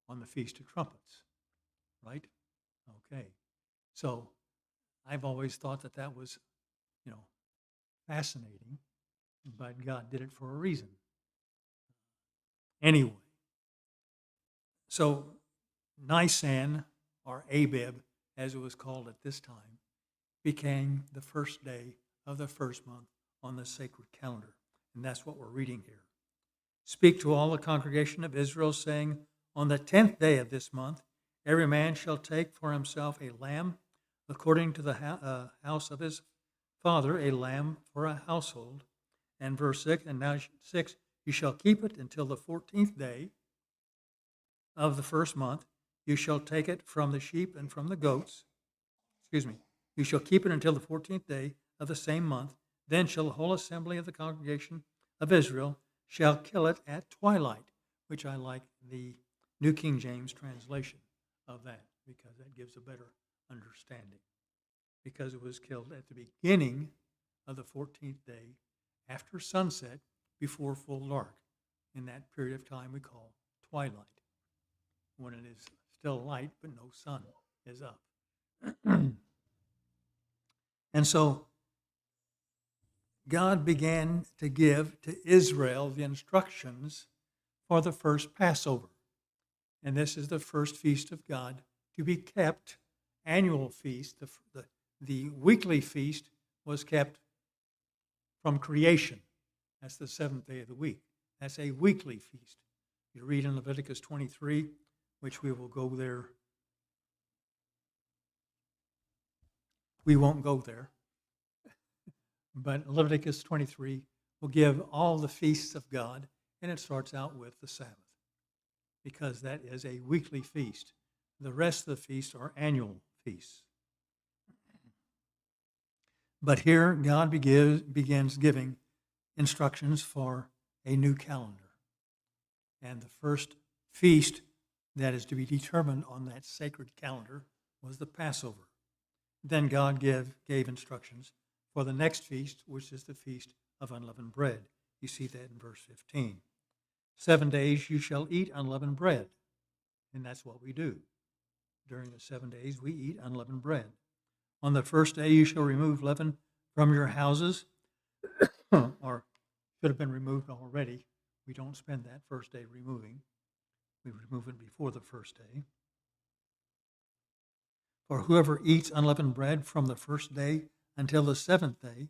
on the Feast of Trumpets, right? Okay. So I've always thought that that was, fascinating, but God did it for a reason. Anyway, so Nisan, or Abib, as it was called at this time, became the first day of the first month on the sacred calendar. And that's what we're reading here. Speak to all the congregation of Israel, saying, on the 10th day of this month, every man shall take for himself a lamb according to the house of his father, a lamb for a household. And verse 6, and now 6, you shall keep it until the 14th day of the first month. You shall take it from the sheep and from the goats. You shall keep it until the 14th day of the same month. Then shall the whole assembly of the congregation of Israel shall kill it at twilight, which I like the New King James translation of that, because that gives a better understanding. Because it was killed at the beginning of the 14th day, after sunset, before full dark, in that period of time we call twilight, when it is still light but no sun is up. And so God began to give to Israel the instructions for the first Passover. And this is the first feast of God to be kept, annual feast. The weekly feast was kept from creation. That's the seventh day of the week. That's a weekly feast. You read in Leviticus 23, which we will go there. We won't go there. But Leviticus 23 will give all the feasts of God, and it starts out with the Sabbath, because that is a weekly feast. The rest of the feasts are annual feasts. But here, God begins giving instructions for a new calendar. And the first feast that is to be determined on that sacred calendar was the Passover. Then God gave instructions for the next feast, which is the Feast of Unleavened Bread. You see that in verse 15. 7 days you shall eat unleavened bread. And that's what we do. During the 7 days we eat unleavened bread. On the first day you shall remove leaven from your houses, or should have been removed already. We don't spend that first day removing. We remove it before the first day. For whoever eats unleavened bread from the first day until the seventh day,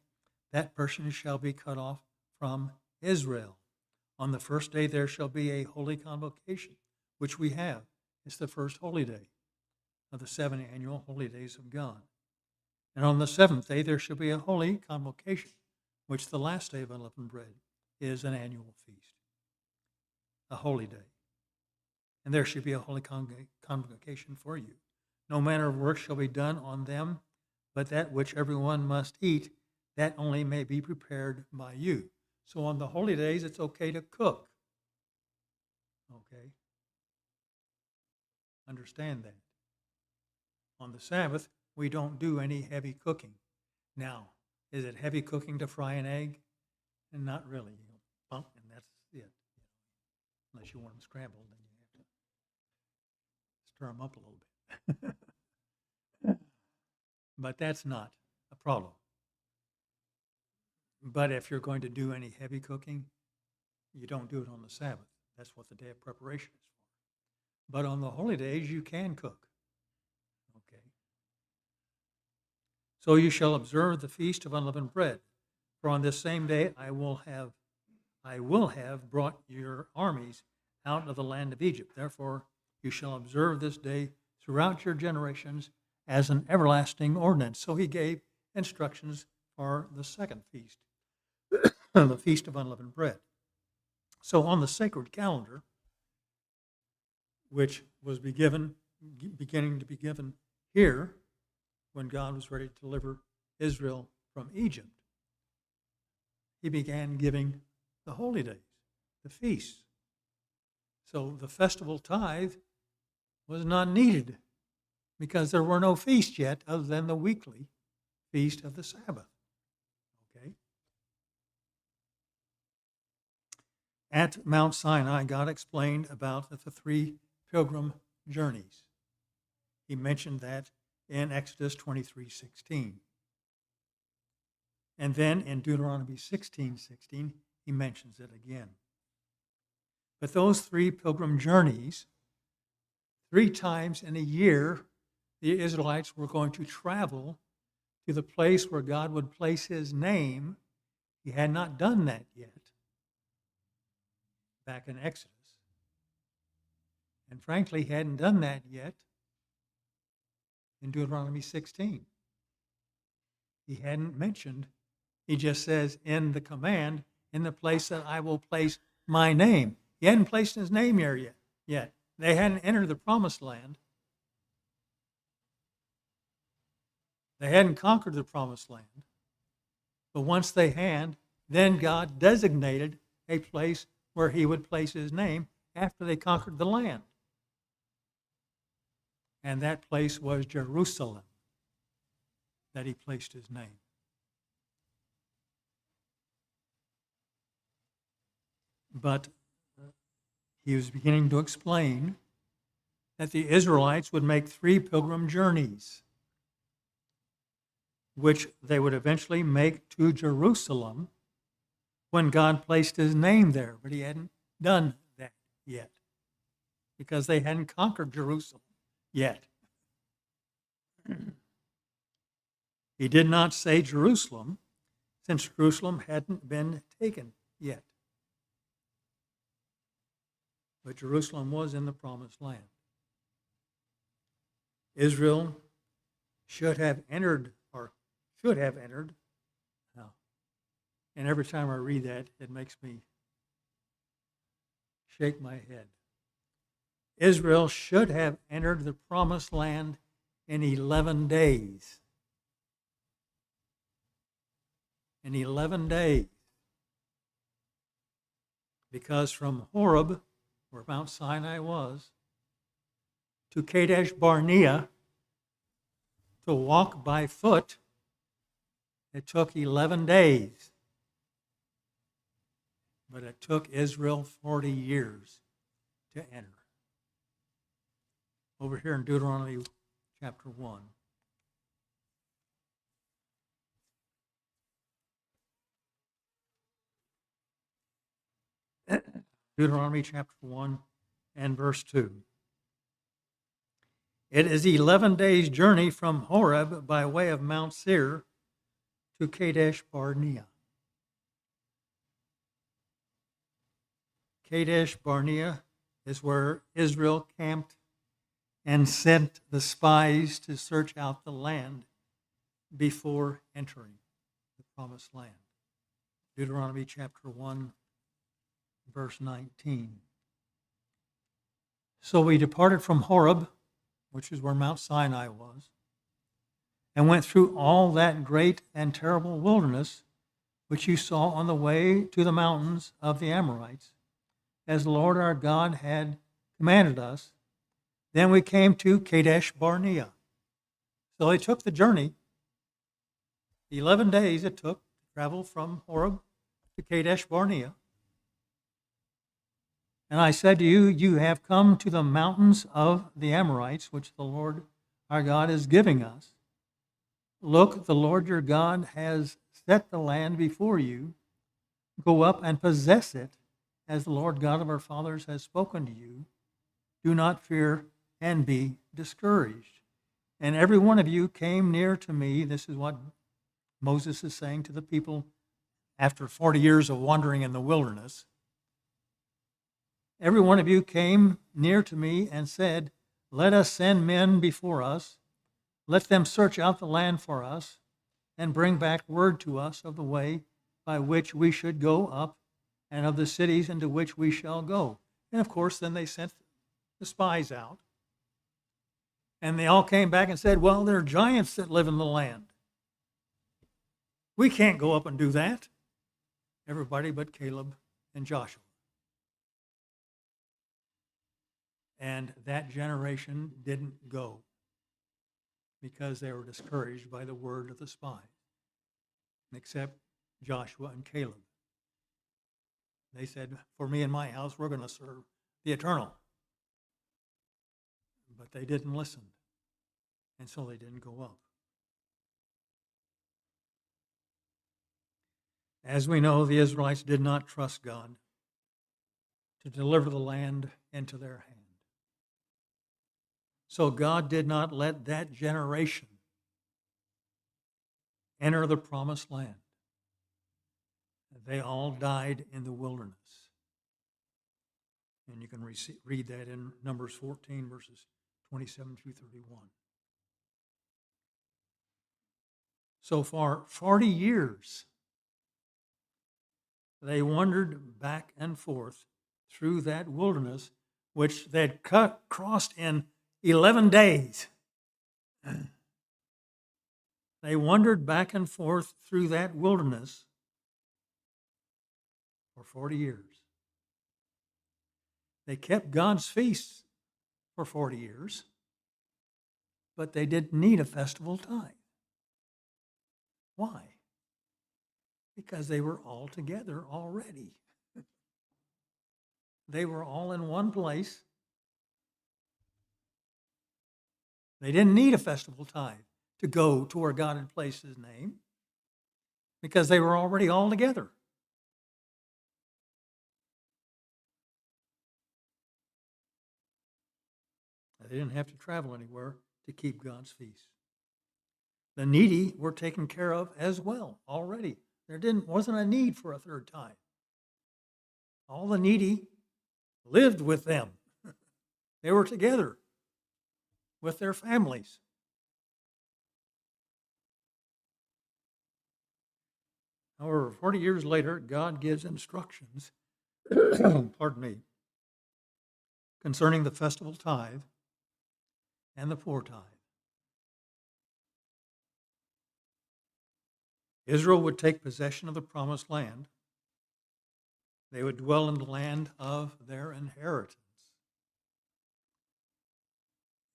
that person shall be cut off from Israel. On the first day there shall be a holy convocation, which we have. It's the first holy day of the 7 annual holy days of God. And on the seventh day there shall be a holy convocation, which the last day of unleavened bread is an annual feast, a holy day. And there shall be a holy convocation for you. No manner of work shall be done on them, but that which everyone must eat, that only may be prepared by you. So on the holy days, it's okay to cook. Okay? Understand that. On the Sabbath, we don't do any heavy cooking. Now, is it heavy cooking to fry an egg? And not really. Bump, and that's it. Unless you want them scrambled, then you have to stir them up a little bit. But that's not a problem. But if you're going to do any heavy cooking, you don't do it on the Sabbath. That's what the day of preparation is for. But on the holy days, you can cook. So you shall observe the feast of unleavened bread. For on this same day I will have brought your armies out of the land of Egypt. Therefore you shall observe this day throughout your generations as an everlasting ordinance. So he gave instructions for the second feast, the Feast of Unleavened Bread. So on the sacred calendar, which was beginning to be given here when God was ready to deliver Israel from Egypt, he began giving the holy days, the feasts. So the festival tithe was not needed because there were no feasts yet other than the weekly feast of the Sabbath. Okay? At Mount Sinai, God explained about the three pilgrim journeys. He mentioned that in Exodus 23:16. And then in Deuteronomy 16:16, he mentions it again. But those three pilgrim journeys, 3 times in a year, the Israelites were going to travel to the place where God would place his name. He had not done that yet back in Exodus. And frankly, he hadn't done that yet in Deuteronomy 16. He hadn't mentioned, he just says in the command, in the place that I will place my name. He hadn't placed his name here yet. They hadn't entered the promised land. They hadn't conquered the promised land. But once they had, then God designated a place where he would place his name after they conquered the land. And that place was Jerusalem, that he placed his name. But he was beginning to explain that the Israelites would make 3 pilgrim journeys, which they would eventually make to Jerusalem when God placed his name there. But he hadn't done that yet because they hadn't conquered Jerusalem yet. He did not say Jerusalem, since Jerusalem hadn't been taken yet. But Jerusalem was in the promised land. Israel should have entered. Now, and every time I read that, it makes me shake my head. Israel should have entered the promised land in 11 days. In 11 days. Because from Horeb, where Mount Sinai was, to Kadesh Barnea, to walk by foot, it took 11 days. But it took Israel 40 years to enter. Over here in Deuteronomy chapter 1. Deuteronomy chapter 1 and verse 2. It is 11 days' journey from Horeb by way of Mount Seir to Kadesh Barnea. Kadesh Barnea is where Israel camped and sent the spies to search out the land before entering the promised land. Deuteronomy chapter 1, verse 19. So we departed from Horeb, which is where Mount Sinai was, and went through all that great and terrible wilderness which you saw on the way to the mountains of the Amorites, as the Lord our God had commanded us. Then we came to Kadesh Barnea. So they took the journey. 11 days it took to travel from Horeb to Kadesh Barnea. And I said to you, you have come to the mountains of the Amorites, which the Lord our God is giving us. Look, the Lord your God has set the land before you. Go up and possess it, as the Lord God of our fathers has spoken to you. Do not fear and be discouraged. And every one of you came near to me. This is what Moses is saying to the people after 40 years of wandering in the wilderness. Every one of you came near to me and said, let us send men before us. Let them search out the land for us and bring back word to us of the way by which we should go up and of the cities into which we shall go. And of course, then they sent the spies out. And they all came back and said, well, there are giants that live in the land. We can't go up and do that. Everybody but Caleb and Joshua. And that generation didn't go because they were discouraged by the word of the spies, except Joshua and Caleb. They said, for me and my house, we're going to serve the eternal. But they didn't listen, and so they didn't go up. As we know, the Israelites did not trust God to deliver the land into their hand. So God did not let that generation enter the promised land. They all died in the wilderness. And you can read that in Numbers 14, verses 27 through 31. So for 40 years, they wandered back and forth through that wilderness, which they'd crossed in 11 days. They wandered back and forth through that wilderness for 40 years. They kept God's feasts for 40 years, but they didn't need a festival tithe. Why? Because they were all together already. They were all in one place. They didn't need a festival tithe to go to where God had placed his name because they were already all together. They didn't have to travel anywhere to keep God's feast. The needy were taken care of as well already. There wasn't a need for a third tithe. All the needy lived with them. They were together with their families. However, 40 years later, God gives instructions, pardon me, concerning the festival tithe and the poor tithe. Israel would take possession of the promised land. They would dwell in the land of their inheritance.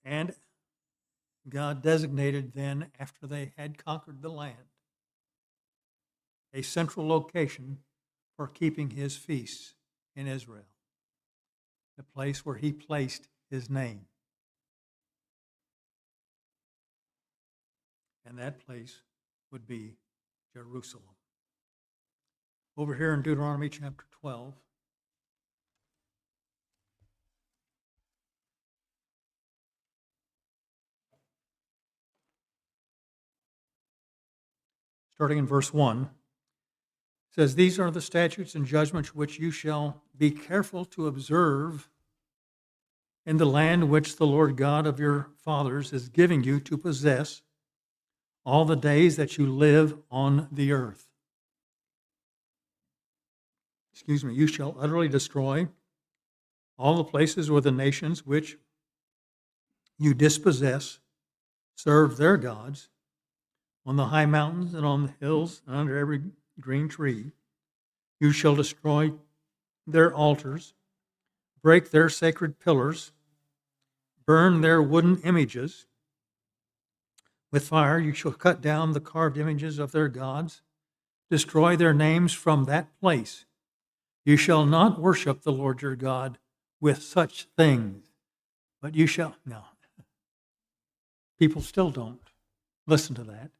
And God designated then, after they had conquered the land, a central location for keeping his feasts in Israel, the place where he placed his name. And that place would be Jerusalem. Over here in Deuteronomy chapter 12, starting in verse 1, it says, these are the statutes and judgments which you shall be careful to observe in the land which the Lord God of your fathers is giving you to possess all the days that you live on the earth. You shall utterly destroy all the places where the nations which you dispossess serve their gods, on the high mountains and on the hills and under every green tree. You shall destroy their altars, break their sacred pillars, burn their wooden images. With fire you shall cut down the carved images of their gods, destroy their names from that place. You shall not worship the Lord your God with such things, but you shall. No. People still don't listen to that.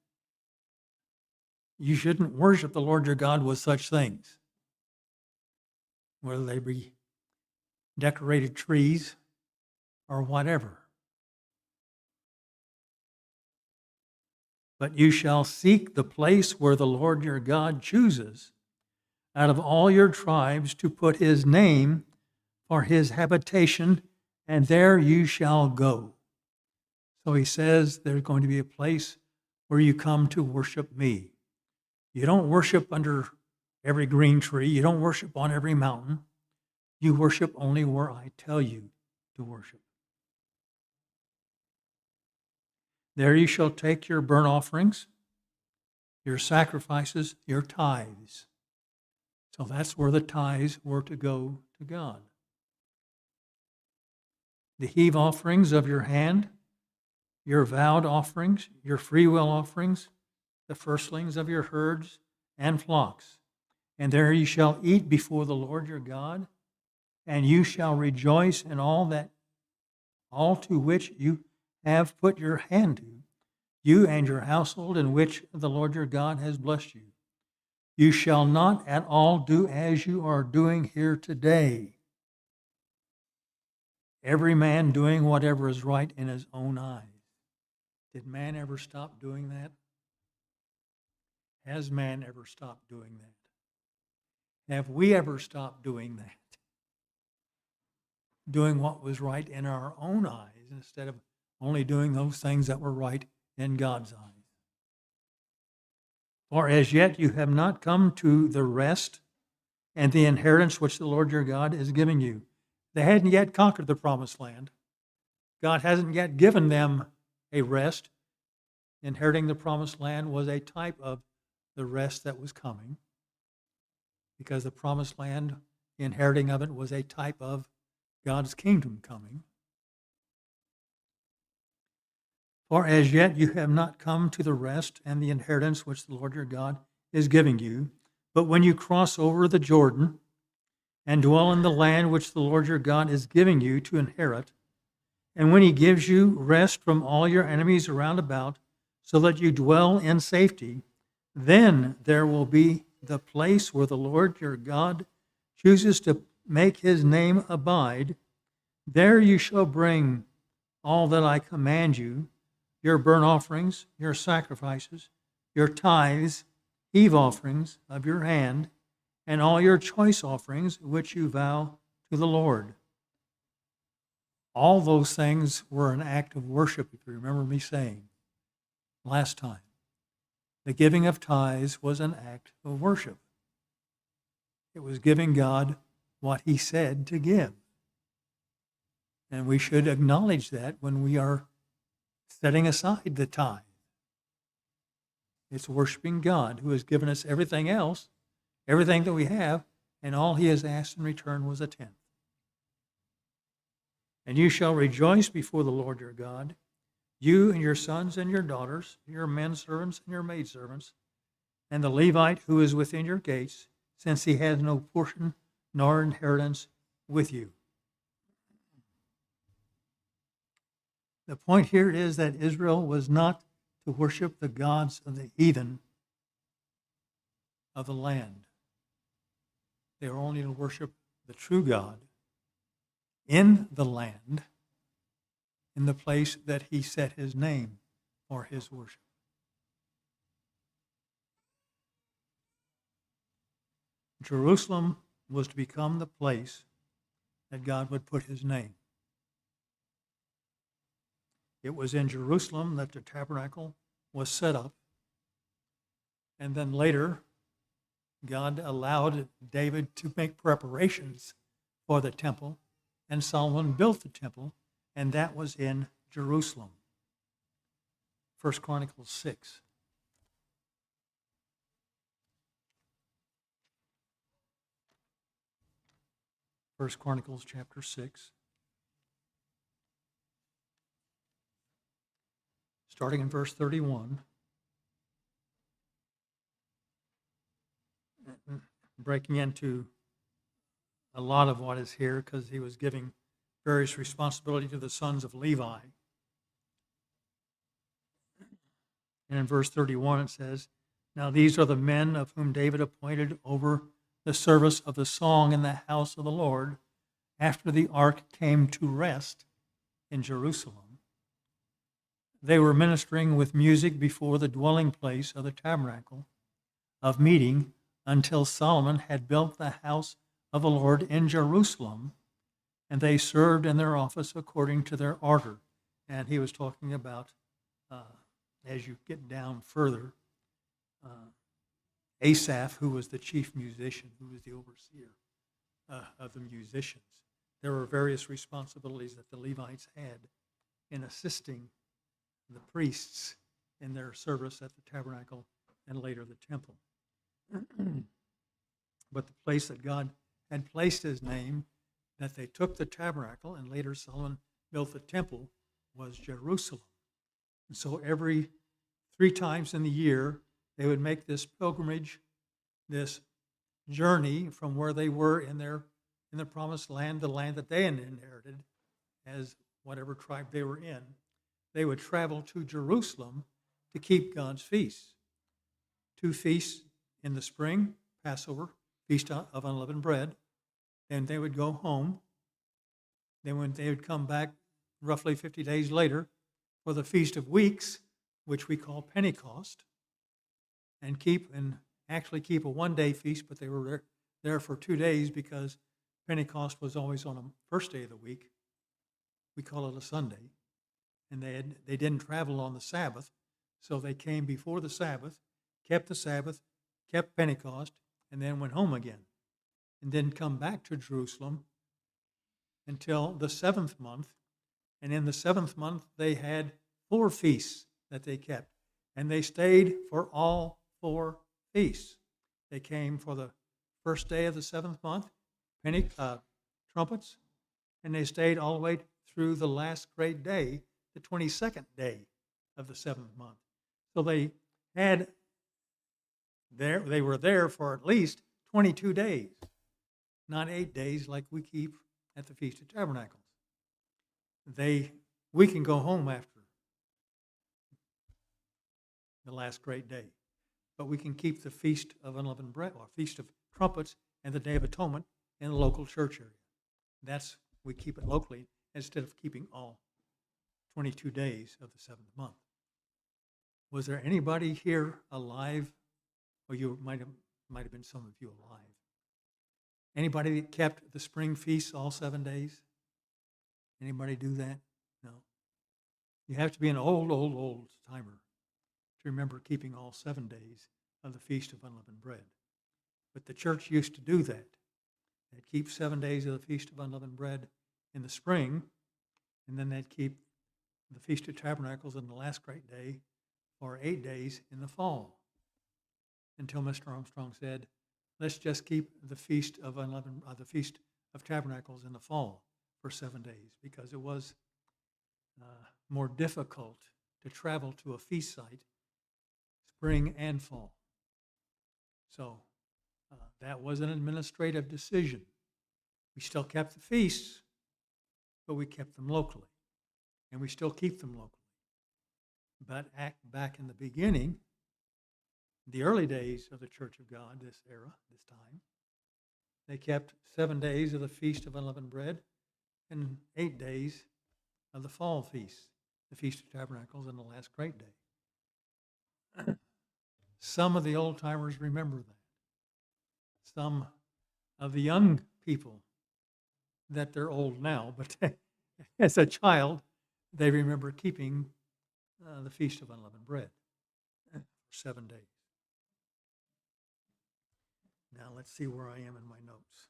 You shouldn't worship the Lord your God with such things, whether they be decorated trees or whatever. But you shall seek the place where the Lord your God chooses out of all your tribes to put his name for his habitation, and there you shall go. So he says there's going to be a place where you come to worship me. You don't worship under every green tree. You don't worship on every mountain. You worship only where I tell you to worship. There you shall take your burnt offerings, your sacrifices, your tithes. So that's where the tithes were to go to God. The heave offerings of your hand, your vowed offerings, your freewill offerings, the firstlings of your herds and flocks. And there you shall eat before the Lord your God, and you shall rejoice in all to which you have put your hand to, you and your household in which the Lord your God has blessed you. You shall not at all do as you are doing here today, every man doing whatever is right in his own eyes. Did man ever stop doing that? Has man ever stopped doing that? Have we ever stopped doing that? Doing what was right in our own eyes instead of only doing those things that were right in God's eyes. For as yet you have not come to the rest and the inheritance which the Lord your God is giving you. They hadn't yet conquered the promised land. God hasn't yet given them a rest. Inheriting the promised land was a type of the rest that was coming, because the promised land, the inheriting of it, was a type of God's kingdom coming. For as yet you have not come to the rest and the inheritance which the Lord your God is giving you. But when you cross over the Jordan and dwell in the land which the Lord your God is giving you to inherit, and when he gives you rest from all your enemies around about, so that you dwell in safety, then there will be the place where the Lord your God chooses to make his name abide. There you shall bring all that I command you, your burnt offerings, your sacrifices, your tithes, heave offerings of your hand, and all your choice offerings which you vow to the Lord. All those things were an act of worship, if you remember me saying last time. The giving of tithes was an act of worship. It was giving God what he said to give. And we should acknowledge that when we are setting aside the tithe. It's worshiping God, who has given us everything else, everything that we have, and all he has asked in return was a tenth. And you shall rejoice before the Lord your God, you and your sons and your daughters, your men servants and your maidservants, and the Levite who is within your gates, since he has no portion nor inheritance with you. The point here is that Israel was not to worship the gods of the heathen of the land. They were only to worship the true God in the land, in the place that he set his name for his worship. Jerusalem was to become the place that God would put his name. It was in Jerusalem that the tabernacle was set up. And then later, God allowed David to make preparations for the temple, and Solomon built the temple, and that was in Jerusalem. 1 Chronicles 6. First Chronicles chapter 6. Starting in verse 31, breaking into a lot of what is here because he was giving various responsibility to the sons of Levi. And in verse 31 it says, "Now these are the men of whom David appointed over the service of the song in the house of the Lord after the ark came to rest in Jerusalem. they were ministering with music before the dwelling place of the tabernacle of meeting until Solomon had built the house of the Lord in Jerusalem, and they served in their office according to their order. And he was talking about, as you get down further, Asaph, who was the chief musician, who was the overseer of the musicians. There were various responsibilities that the Levites had in assisting the priests in their service at the tabernacle and later the temple. But the place that God had placed his name, that they took the tabernacle and later Solomon built the temple, was Jerusalem. And so every 3 times in the year, they would make this pilgrimage, this journey from where they were in the promised land, the land that they had inherited as whatever tribe they were in. They would travel to Jerusalem to keep God's feasts. 2 feasts in the spring, Passover, Feast of Unleavened Bread. Then they would go home. Then when they would come back roughly 50 days later for the Feast of Weeks, which we call Pentecost, and actually keep a 1-day feast, but they were there for 2 days because Pentecost was always on the first day of the week. We call it a Sunday. And they didn't travel on the Sabbath, so they came before the Sabbath, kept Pentecost, and then went home again. And then come back to Jerusalem until the 7th month. And in the 7th month, they had 4 feasts that they kept. And they stayed for all 4 feasts. They came for the first day of the 7th month, trumpets, and they stayed all the way through the last great day, the 22nd day of the 7th month. So they were there for at least 22 days, not 8 days like we keep at the Feast of Tabernacles. We can go home after the last great day, but we can keep the Feast of Unleavened Bread or Feast of Trumpets and the Day of Atonement in the local church area. We keep it locally instead of keeping all 22 days of the 7th month. Was there anybody here alive? Or you might have been some of you alive. Anybody that kept the spring feasts all 7 days? Anybody do that? No. You have to be an old timer to remember keeping all 7 days of the Feast of Unleavened Bread. But the church used to do that. They'd keep 7 days of the Feast of Unleavened Bread in the spring, and then they'd keep the Feast of Tabernacles on the last great day for 8 days in the fall. Until Mr. Armstrong said, let's just keep the Feast of Tabernacles in the fall for 7 days, because it was more difficult to travel to a feast site spring and fall. So that was an administrative decision. We still kept the feasts, but we kept them locally, and we still keep them locally. But back in the beginning, the early days of the Church of God, this time, they kept 7 days of the Feast of Unleavened Bread and 8 days of the fall feast, the Feast of Tabernacles and the last great day. Some of the old timers remember that. Some of the young people, that they're old now, but as a child, they remember keeping the Feast of Unleavened Bread for 7 days. Now let's see where I am in my notes.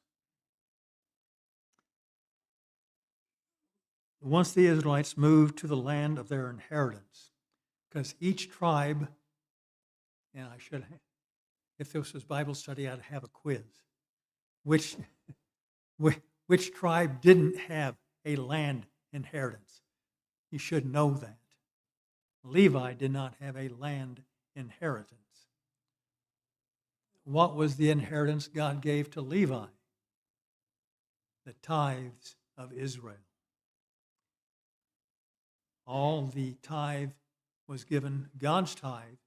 Once the Israelites moved to the land of their inheritance, because each tribe, and if this was Bible study, I'd have a quiz. Which tribe didn't have a land inheritance? You should know that. Levi did not have a land inheritance. What was the inheritance God gave to Levi? The tithes of Israel. All the tithe was given, God's tithe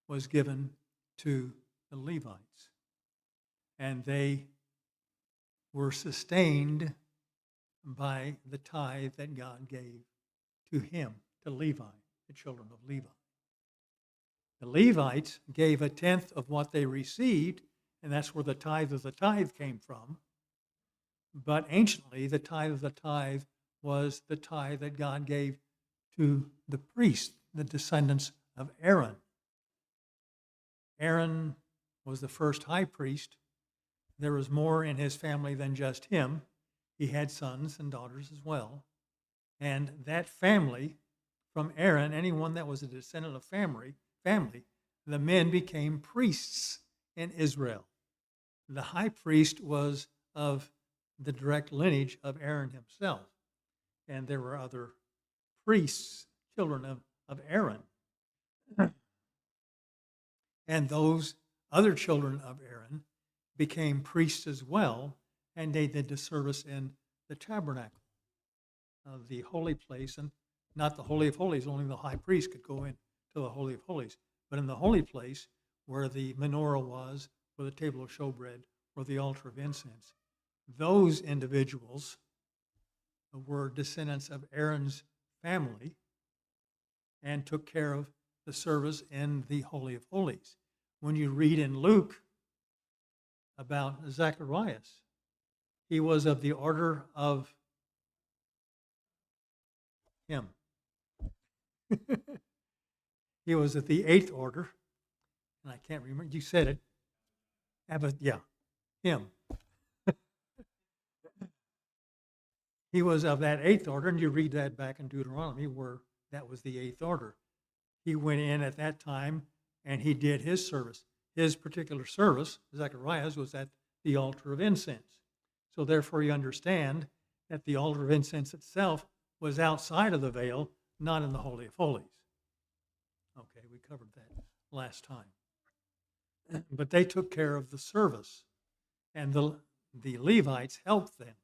was given to the Levites. And they were sustained by the tithe that God gave to him, to Levi. the children of Levi. The Levites gave a tenth of what they received, and that's where the tithe of the tithe came from. But anciently, the tithe of the tithe was the tithe that God gave to the priests, the descendants of Aaron. Aaron was the first high priest. There was more in his family than just him. He had sons and daughters as well. And that family, from Aaron, anyone that was a descendant of family, the men became priests in Israel. The high priest was of the direct lineage of Aaron himself. And there were other priests, children of Aaron. And those other children of Aaron became priests as well, and they did the service in the tabernacle, the holy place, and not the Holy of Holies. Only the high priest could go into the Holy of Holies. But in the holy place, where the menorah was, where the table of showbread, or the altar of incense, those individuals were descendants of Aaron's family and took care of the service in the Holy of Holies. When you read in Luke about Zacharias, he was of the order of him. He was at the 8th order, and I can't remember, you said it. Him. He was of that 8th order, and you read that back in Deuteronomy where that was the 8th order. He went in at that time and he did his service. His particular service, Zechariah's, was at the altar of incense. So therefore you understand that the altar of incense itself was outside of the veil, not in the Holy of Holies. Okay, we covered that last time. But they took care of the service, and the Levites helped them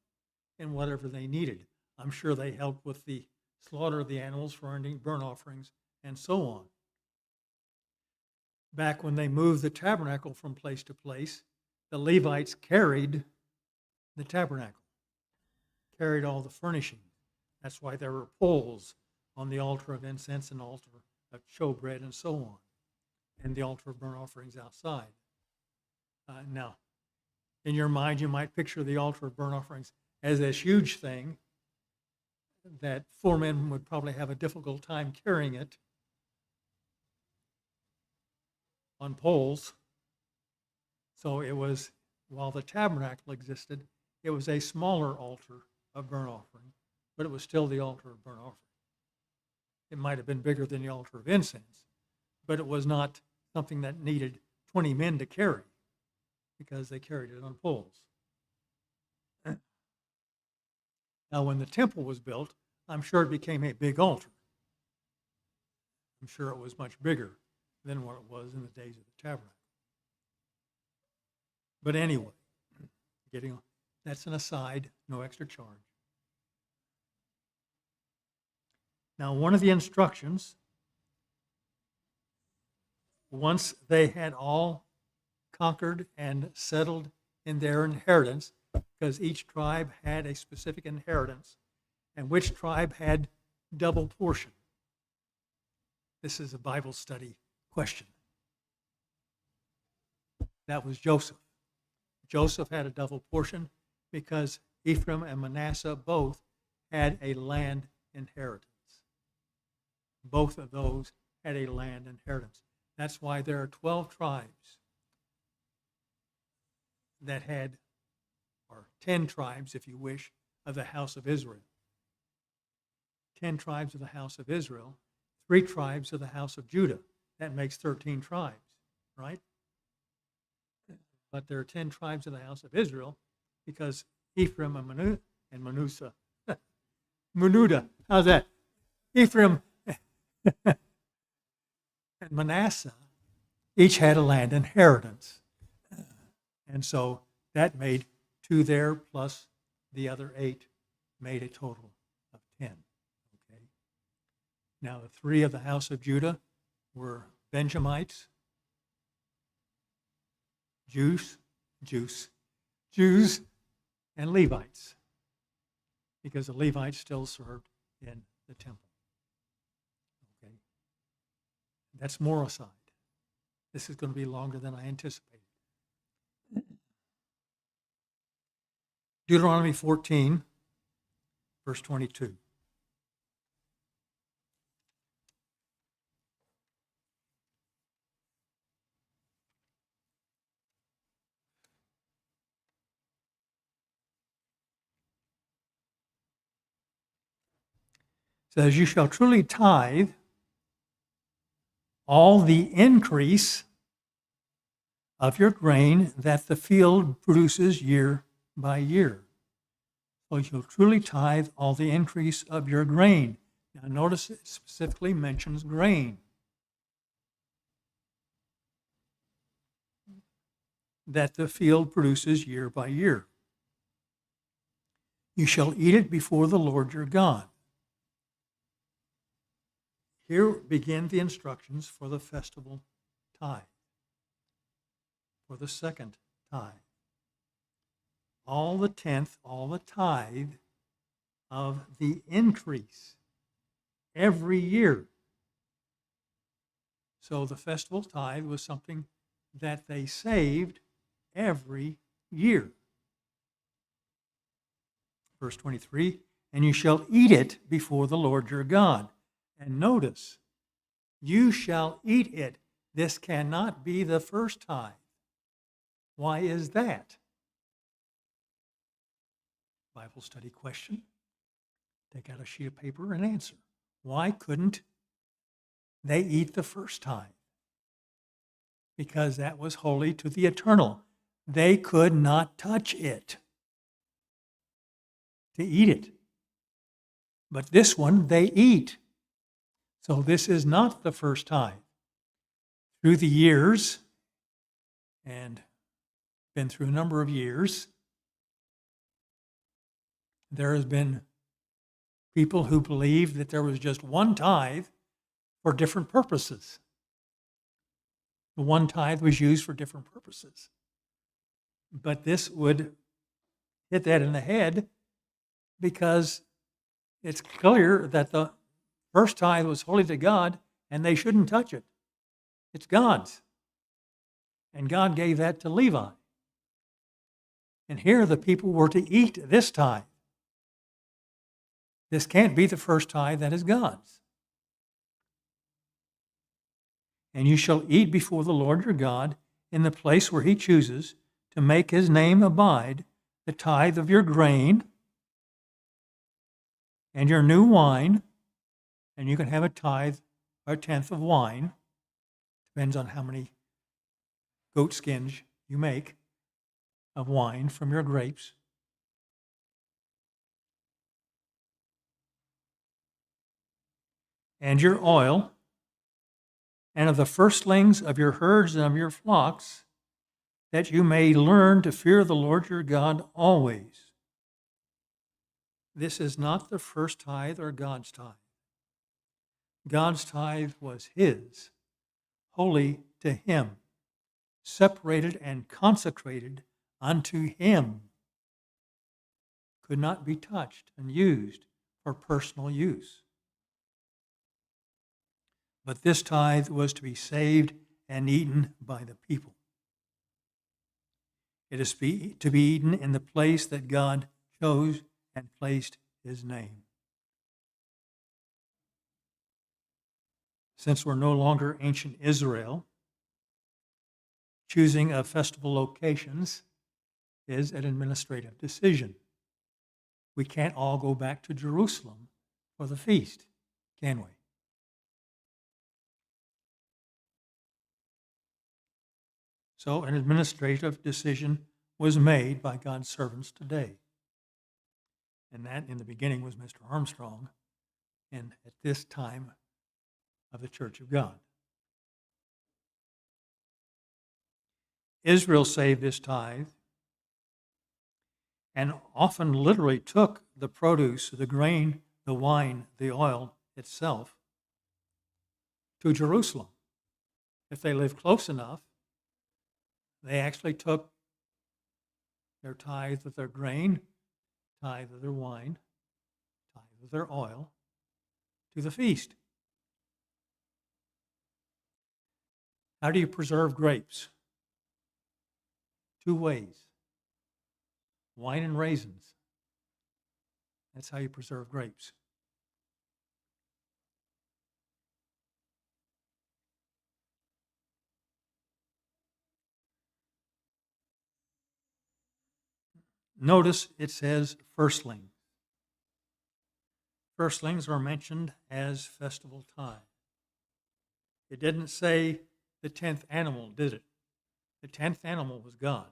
in whatever they needed. I'm sure they helped with the slaughter of the animals for earning burnt offerings and so on. Back when they moved the tabernacle from place to place, the Levites carried the tabernacle, carried all the furnishing. That's why there were poles on the altar of incense and altar of showbread and so on, and the altar of burnt offerings outside. Now, in your mind, you might picture the altar of burnt offerings as this huge thing that 4 men would probably have a difficult time carrying it on poles. So it was, while the tabernacle existed, it was a smaller altar of burnt offering, but it was still the altar of burnt offering. It might have been bigger than the altar of incense, but it was not something that needed 20 men to carry because they carried it on poles. Now, when the temple was built, I'm sure it became a big altar. I'm sure it was much bigger than what it was in the days of the tabernacle. But anyway, that's an aside, no extra charge. Now, one of the instructions, once they had all conquered and settled in their inheritance, because each tribe had a specific inheritance, and which tribe had double portion. This is a Bible study question. That was Joseph. Joseph had a double portion because Ephraim and Manasseh both had a land inheritance. Both of those had a land inheritance. That's why there are 12 tribes that had, or 10 tribes, if you wish, of the house of Israel. 10 tribes of the house of Israel, 3 tribes of the house of Judah. That makes 13 tribes, right? But there are 10 tribes of the house of Israel because Ephraim and Manasseh, Menuda, how's that? Ephraim and Manasseh each had a land inheritance. And so that made 2 there plus the other 8 made a total of 10. Okay. Now the 3 of the house of Judah were Benjamites, Jews, and Levites, because the Levites still served in the temple. Okay. That's Moroside. This is going to be longer than I anticipated. Deuteronomy 14, verse 22. Says, you shall truly tithe all the increase of your grain that the field produces year by year. So you'll truly tithe all the increase of your grain. Now notice it specifically mentions grain. That the field produces year by year. You shall eat it before the Lord your God. Here begin the instructions for the festival tithe, for the second tithe. All the tenth, all the tithe of the increase every year. So the festival tithe was something that they saved every year. Verse 23, and you shall eat it before the Lord your God. And notice, you shall eat it. This cannot be the first tithe. Why is that? Bible study question. Take out a sheet of paper and answer. Why couldn't they eat the first tithe? Because that was holy to the eternal. They could not touch it to eat it. But this one they eat. So this is not the first tithe. Through the years, and been through a number of years, there has been people who believe that there was just one tithe for different purposes. The one tithe was used for different purposes. But this would hit that in the head because it's clear that the first tithe was holy to God and they shouldn't touch it. It's God's. And God gave that to Levi. And here the people were to eat this tithe. This can't be the first tithe that is God's. And you shall eat before the Lord your God in the place where he chooses to make his name abide the tithe of your grain and your new wine, and you can have a tithe or a tenth of wine, depends on how many goat skins you make of wine from your grapes. And your oil, and of the firstlings of your herds and of your flocks, that you may learn to fear the Lord your God always. This is not the first tithe or God's tithe. God's tithe was his, holy to him, separated and consecrated unto him, could not be touched and used for personal use. But this tithe was to be saved and eaten by the people. It is to be eaten in the place that God chose and placed his name. Since we're no longer ancient Israel, choosing of festival locations is an administrative decision. We can't all go back to Jerusalem for the feast, can we? So an administrative decision was made by God's servants today. And that in the beginning was Mr. Armstrong, and at this time of the Church of God. Israel saved this tithe and often literally took the produce, the grain, the wine, the oil itself to Jerusalem. If they lived close enough, they actually took their tithe of their grain, tithe of their wine, tithe of their oil to the feast. How do you preserve grapes? 2 ways. Wine and raisins. That's how you preserve grapes. Notice it says firstling. Firstlings are mentioned as festival tithe. It didn't say the 10th animal, did it? The 10th animal was God's.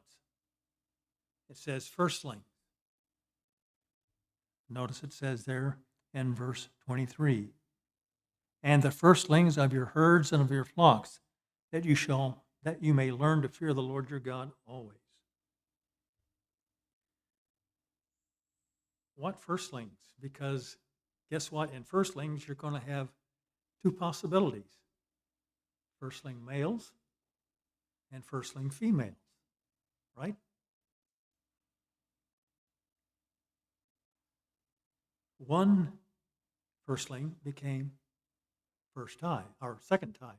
It says firstling. Notice it says there in verse 23, and the firstlings of your herds and of your flocks, that you may learn to fear the Lord your God always. What firstlings? Because guess what? In firstlings, you're going to have 2 possibilities. Firstling males and firstling females, right? One firstling became first tithe, or second tithe,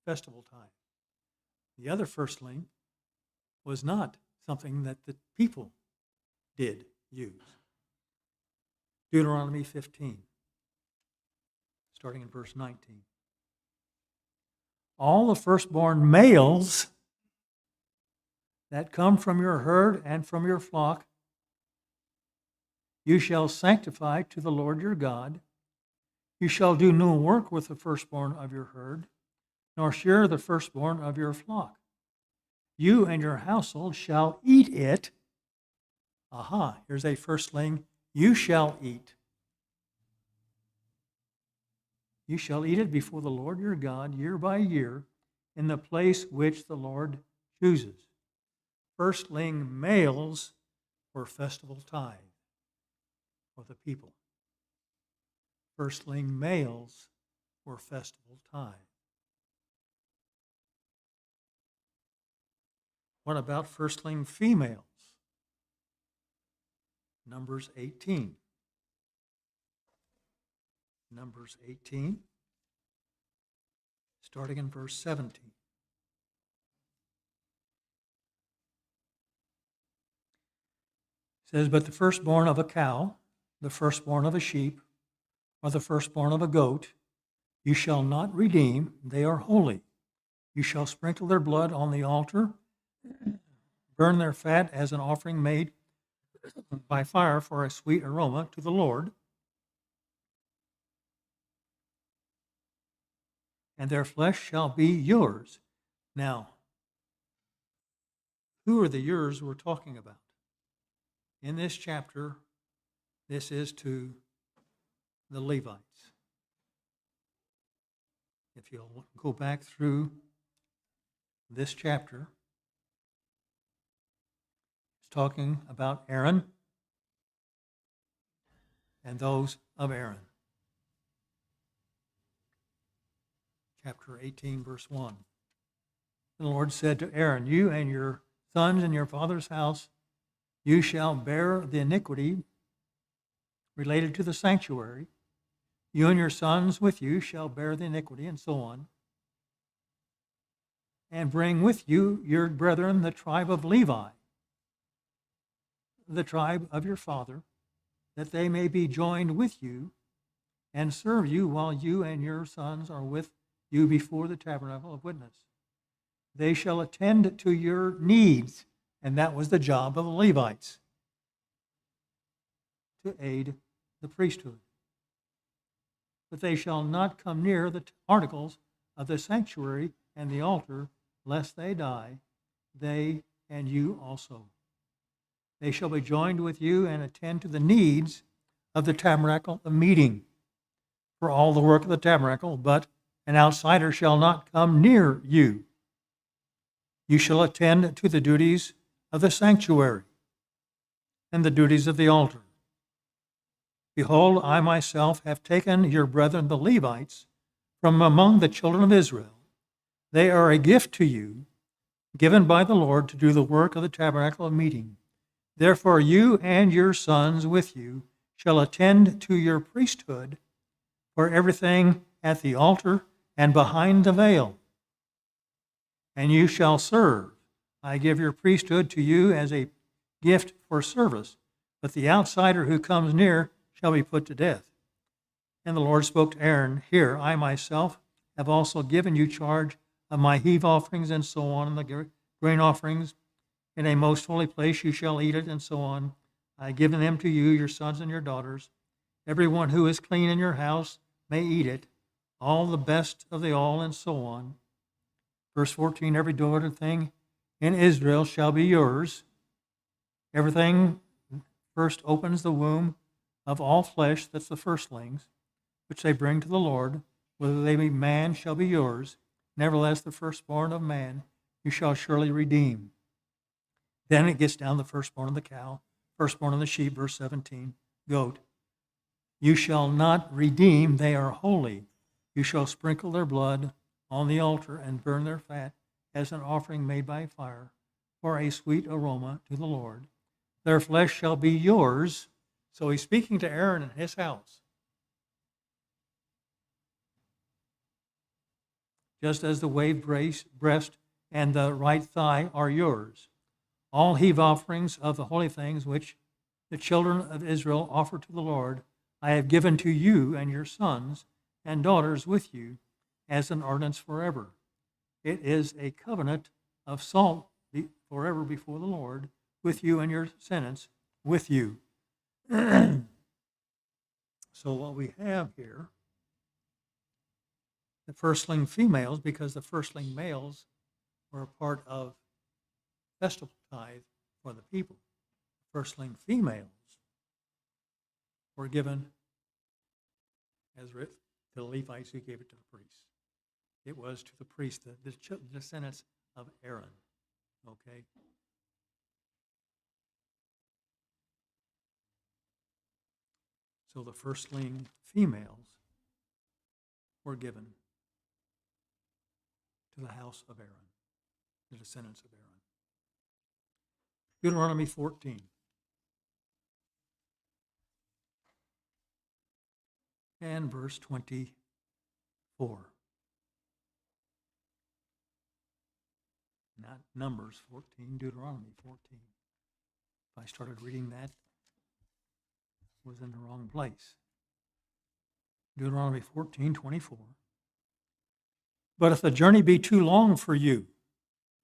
festival tithe. The other firstling was not something that the people did use. Deuteronomy 15, starting in verse 19. All the firstborn males that come from your herd and from your flock, you shall sanctify to the Lord your God. You shall do no work with the firstborn of your herd, nor share the firstborn of your flock. You and your household shall eat it. Aha, here's a firstling. You shall eat. You shall eat it before the Lord your God year by year in the place which the Lord chooses. Firstling males were festival tithe for the people. Firstling males were festival tithe. What about firstling females? Numbers 18. Numbers 18, starting in verse 17. It says, but the firstborn of a cow, the firstborn of a sheep, or the firstborn of a goat, you shall not redeem, they are holy. You shall sprinkle their blood on the altar, burn their fat as an offering made by fire for a sweet aroma to the Lord. And their flesh shall be yours. Now, who are the yours we're talking about? In this chapter, this is to the Levites. If you'll go back through this chapter, it's talking about Aaron and those of Aaron. Chapter 18, verse 1. The Lord said to Aaron, you and your sons and your father's house, you shall bear the iniquity related to the sanctuary. You and your sons with you shall bear the iniquity, and so on. And bring with you your brethren, the tribe of Levi, the tribe of your father, that they may be joined with you and serve you while you and your sons are with you before the tabernacle of witness. They shall attend to your needs, and that was the job of the Levites, to aid the priesthood. But they shall not come near the articles of the sanctuary and the altar, lest they die, they and you also. They shall be joined with you and attend to the needs of the tabernacle of meeting for all the work of the tabernacle, but an outsider shall not come near you. You shall attend to the duties of the sanctuary and the duties of the altar. Behold, I myself have taken your brethren the Levites from among the children of Israel. They are a gift to you, given by the Lord to do the work of the tabernacle of meeting. Therefore you and your sons with you shall attend to your priesthood for everything at the altar and behind the veil. and you shall serve. I give your priesthood to you as a gift for service, but the outsider who comes near shall be put to death. And the Lord spoke to Aaron, Here, I myself have also given you charge of my heave offerings and so on, and the grain offerings. In a most holy place you shall eat it, and so on. I have given them to you, your sons and your daughters. Everyone who is clean in your house may eat it, all the best of the all, and so on. Verse 14, every daughter thing in Israel shall be yours. Everything first opens the womb of all flesh, that's the firstlings, which they bring to the Lord, whether they be man, shall be yours. Nevertheless, the firstborn of man you shall surely redeem. Then it gets down the firstborn of the cow, firstborn of the sheep, verse 17, goat. You shall not redeem, they are holy. You shall sprinkle their blood on the altar and burn their fat as an offering made by fire for a sweet aroma to the Lord. Their flesh shall be yours. So he's speaking to Aaron and his house. Just as the waved breast and the right thigh are yours. All heave offerings of the holy things which the children of Israel offer to the Lord, I have given to you and your sons and daughters with you as an ordinance forever. It is a covenant of salt forever before the Lord, with you and your descendants with you. So what we have here, the firstling females, because the firstling males were a part of festival tithe for the people. Firstling females were given as written to the Levites, who gave it to the priests. It was to the priests, the descendants of Aaron. Okay? So the firstling females were given to the house of Aaron, the descendants of Aaron. Deuteronomy 14. And verse 24. Not Numbers 14, Deuteronomy 14. If I started reading that, I was in the wrong place. Deuteronomy 14:24. But if the journey be too long for you,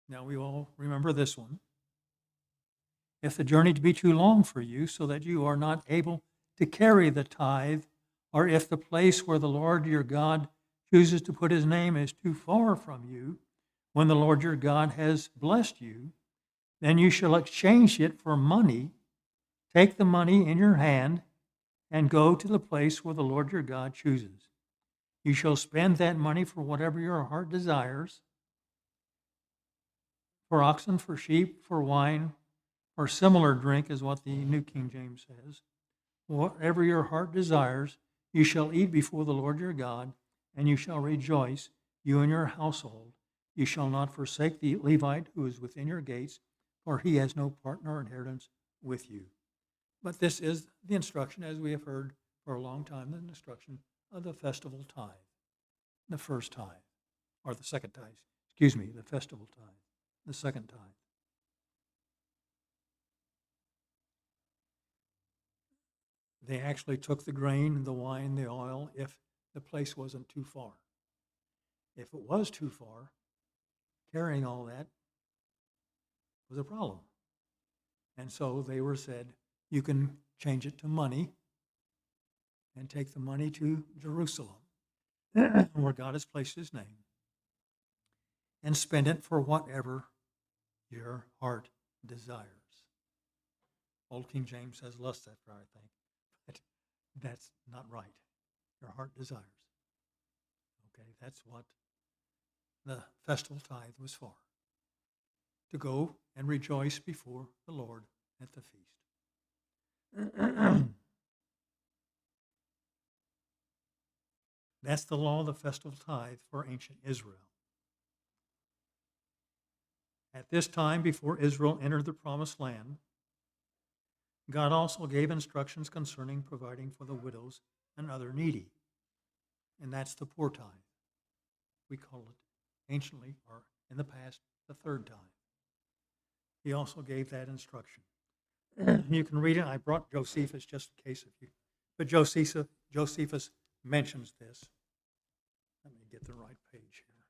now we all remember this one. If the journey be too long for you, so that you are not able to carry the tithe, or if the place where the Lord your God chooses to put his name is too far from you, when the Lord your God has blessed you, then you shall exchange it for money. Take the money in your hand and go to the place where the Lord your God chooses. You shall spend that money for whatever your heart desires, for oxen, for sheep, for wine, or similar drink is what the New King James says. Whatever your heart desires, you shall eat before the Lord your God, and you shall rejoice, you and your household. You shall not forsake the Levite who is within your gates, for he has no part nor inheritance with you. But this is the instruction, as we have heard for a long time, the instruction of the festival tithe, the first tithe, or the second tithe, the festival tithe, the second tithe. They actually took the grain, the wine, the oil, if the place wasn't too far. If it was too far, carrying all that was a problem. And so they were said, you can change it to money and take the money to Jerusalem, where God has placed his name, and spend it for whatever your heart desires. Old King James says lust after, I think. But that's not right. Your heart desires. Okay, that's what the festival tithe was for. To go and rejoice before the Lord at the feast. That's the law of the festival tithe for ancient Israel. At this time, before Israel entered the promised land, God also gave instructions concerning providing for the widows and other needy. And that's the poor tithe. We call it anciently, or in the past the third time. He also gave that instruction. You can read it. I brought Josephus just in case of you. But Josephus mentions this. Let me get the right page here.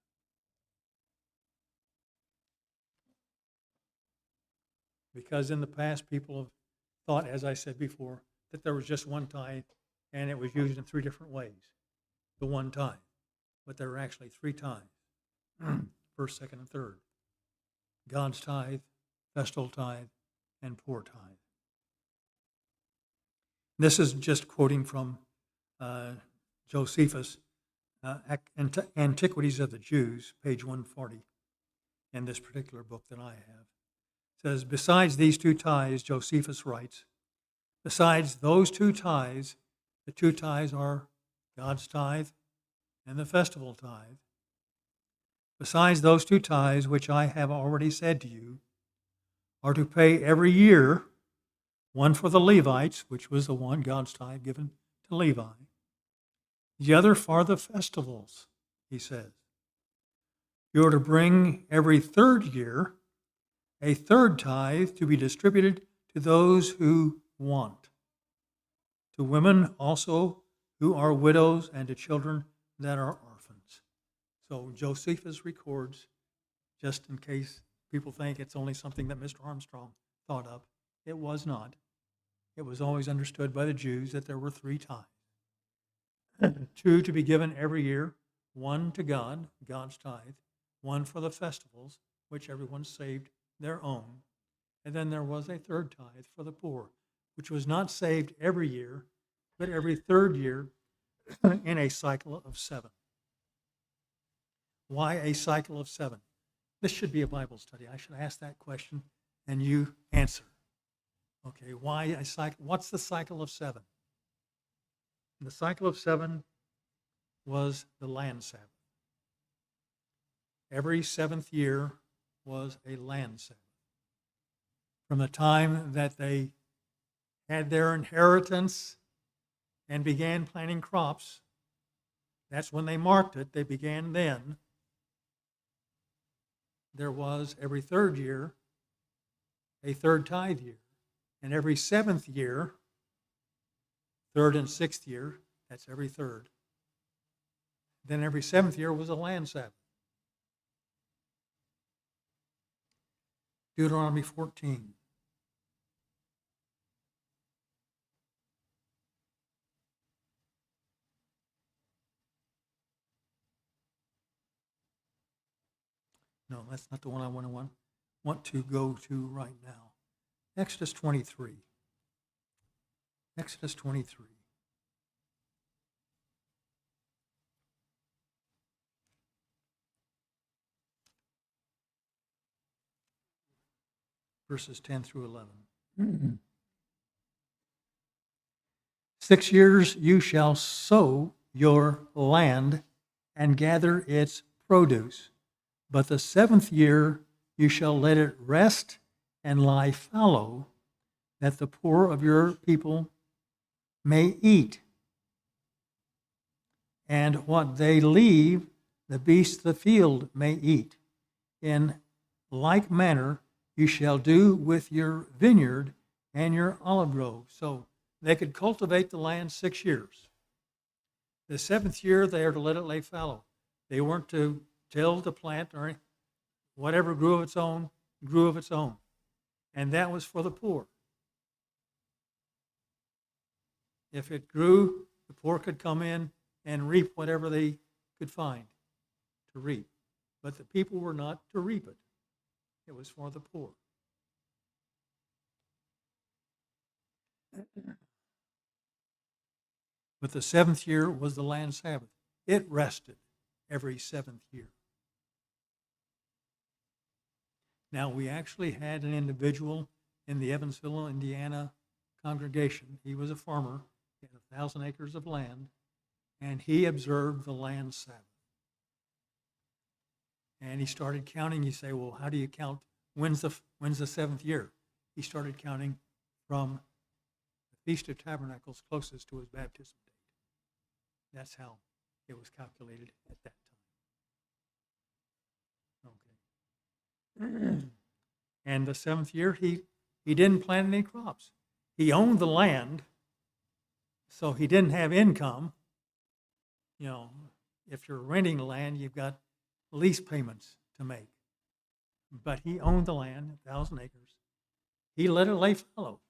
Because in the past, people have thought, as I said before, that there was just one tithe and it was used in three different ways. The one tithe. But there are actually three tithes. First, second, and third. God's tithe, festival tithe, and poor tithe. This is just quoting from Josephus, Antiquities of the Jews, page 140, in this particular book that I have. It says, besides these two tithes, Josephus writes, besides those two tithes, the two tithes are God's tithe and the festival tithe. Besides those two tithes, which I have already said to you, are to pay every year, one for the Levites, which was the one God's tithe given to Levi, the other for the festivals, he says. You are to bring every third year a third tithe to be distributed to those who want, to women also who are widows, and to children that are orphans. So Josephus records, just in case people think it's only something that Mr. Armstrong thought up, it was not. It was always understood by the Jews that there were three tithes. Two to be given every year, one to God, God's tithe, one for the festivals, which everyone saved their own, and then there was a third tithe for the poor, which was not saved every year, but every third year in a cycle of 7. Why a cycle of 7? This should be a Bible study. I should ask that question and you answer. Okay, why a cycle? What's the cycle of 7? The cycle of 7 was the land Sabbath. Every 7th year was a land Sabbath. From the time that they had their inheritance and began planting crops, that's when they marked it. They began then. There was every third year a third tithe year. And every 7th year, 3rd and 6th year, that's every third. Then every 7th year was a land Sabbath. Deuteronomy 14. No, that's not the one I want to go to right now. Exodus 23. Exodus 23. Verses 10 through 11. 6 years you shall sow your land and gather its produce, but the 7th year you shall let it rest and lie fallow, that the poor of your people may eat. And what they leave, the beasts of the field may eat. In like manner you shall do with your vineyard and your olive grove. So they could cultivate the land 6 years. The 7th year they are to let it lay fallow. They weren't to till, to plant, or whatever grew of its own, grew of its own. And that was for the poor. If it grew, the poor could come in and reap whatever they could find to reap. But the people were not to reap it. It was for the poor. But the 7th year was the land Sabbath. It rested every 7th year. Now, we actually had an individual in the Evansville, Indiana congregation. He was a farmer. He had 1,000 acres of land, and he observed the land Sabbath. And he started counting. You say, well, how do you count? When's the 7th year? He started counting from the Feast of Tabernacles closest to his baptism date. That's how it was calculated at that time. Okay. And the seventh year, he didn't plant any crops. He owned the land, so he didn't have income. You know, if you're renting the land, you've got lease payments to make. But he owned the land, 1,000 acres. He let it lay fallow.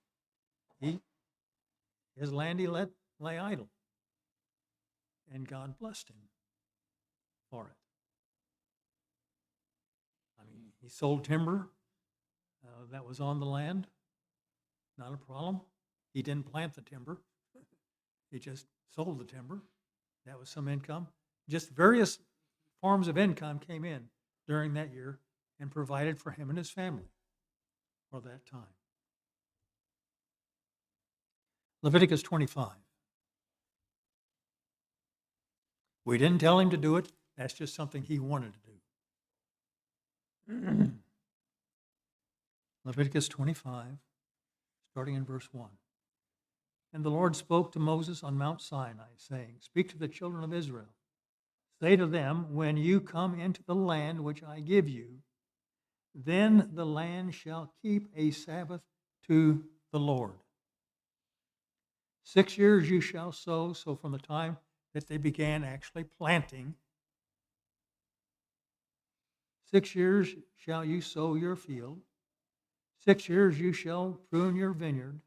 His land he let lay idle. And God blessed him for it. I mean, he sold timber that was on the land. Not a problem. He didn't plant the timber. He just sold the timber. That was some income. Just various forms of income came in during that year and provided for him and his family for that time. Leviticus 25. We didn't tell him to do it. That's just something he wanted to do. Leviticus 25, starting in verse 1. And the Lord spoke to Moses on Mount Sinai, saying, Speak to the children of Israel. Say to them, when you come into the land which I give you, then the land shall keep a Sabbath to the Lord. 6 years you shall sow, so from the time that they began actually planting, 6 years shall you sow your field, 6 years you shall prune your vineyard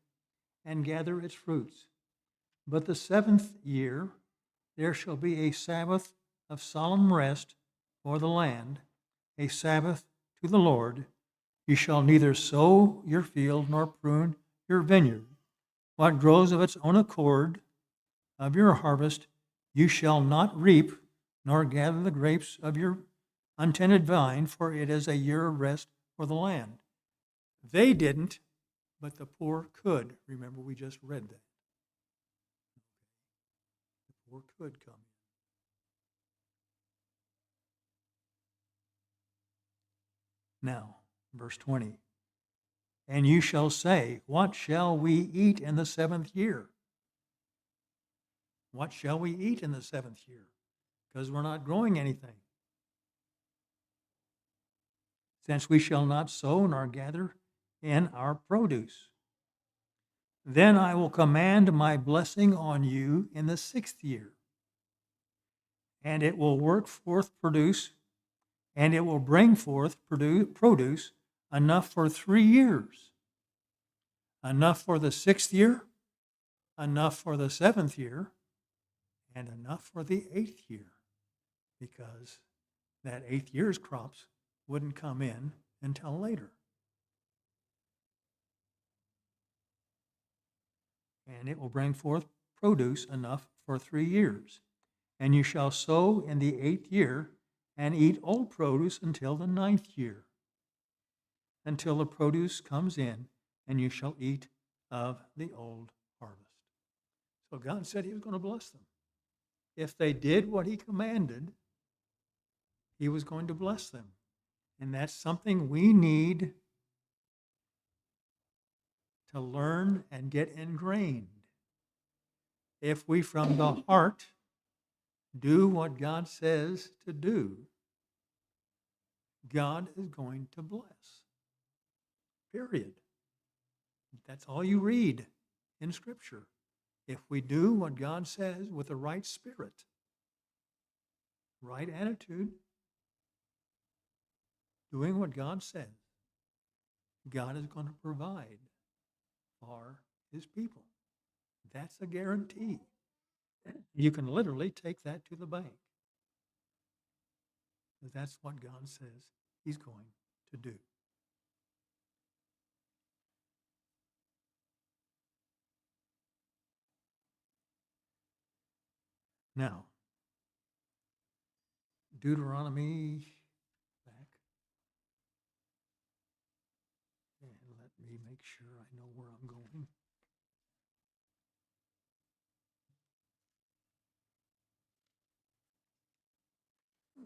and gather its fruits. But the seventh year there shall be a Sabbath of solemn rest for the land, a Sabbath to the Lord. You shall neither sow your field nor prune your vineyard. What grows of its own accord of your harvest you shall not reap, nor gather the grapes of your untended vine, for it is a year of rest for the land. They didn't, but the poor could. Remember, we just read that. The poor could come in. Now, verse 20. And you shall say, what shall we eat in the seventh year? What shall we eat in the seventh year? Because we're not growing anything. Since we shall not sow nor gather in our produce. Then I will command my blessing on you in the sixth year. And it will work forth produce, and it will bring forth produce enough for 3 years. Enough for the sixth year, enough for the seventh year, and enough for the eighth year. Because that eighth year's crops wouldn't come in until later. And it will bring forth produce enough for 3 years. And you shall sow in the eighth year and eat old produce until the ninth year, until the produce comes in, and you shall eat of the old harvest. So God said he was going to bless them. If they did what he commanded, he was going to bless them. And that's something we need to learn and get ingrained. If we from the heart do what God says to do, God is going to bless. Period. That's all you read in Scripture. If we do what God says with the right spirit, right attitude, doing what God says, God is going to provide for his people. That's a guarantee. You can literally take that to the bank. Because that's what God says he's going to do. Now, Deuteronomy back. And let me make sure I know where I'm going.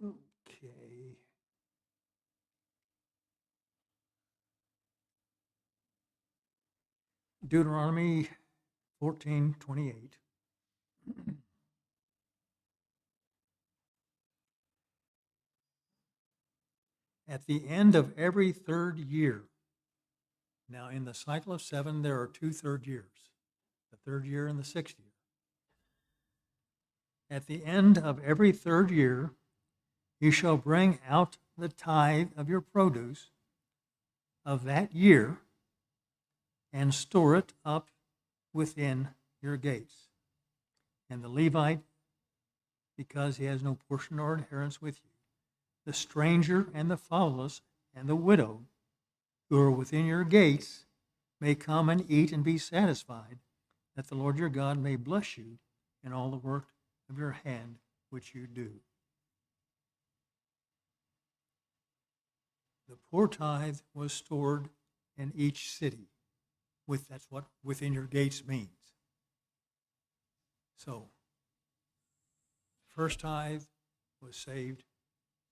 Okay. Deuteronomy 14:28. at the end of every third year. Now, in the cycle of 7, there are 2 third years, the third year and the 6th year. At the end of every third year, you shall bring out the tithe of your produce of that year and store it up within your gates. And the Levite, because he has no portion or inheritance with you, the stranger and the fatherless and the widow who are within your gates may come and eat and be satisfied, that the Lord your God may bless you in all the work of your hand which you do. The poor tithe was stored in each city. That's what within your gates means. So, first tithe was saved.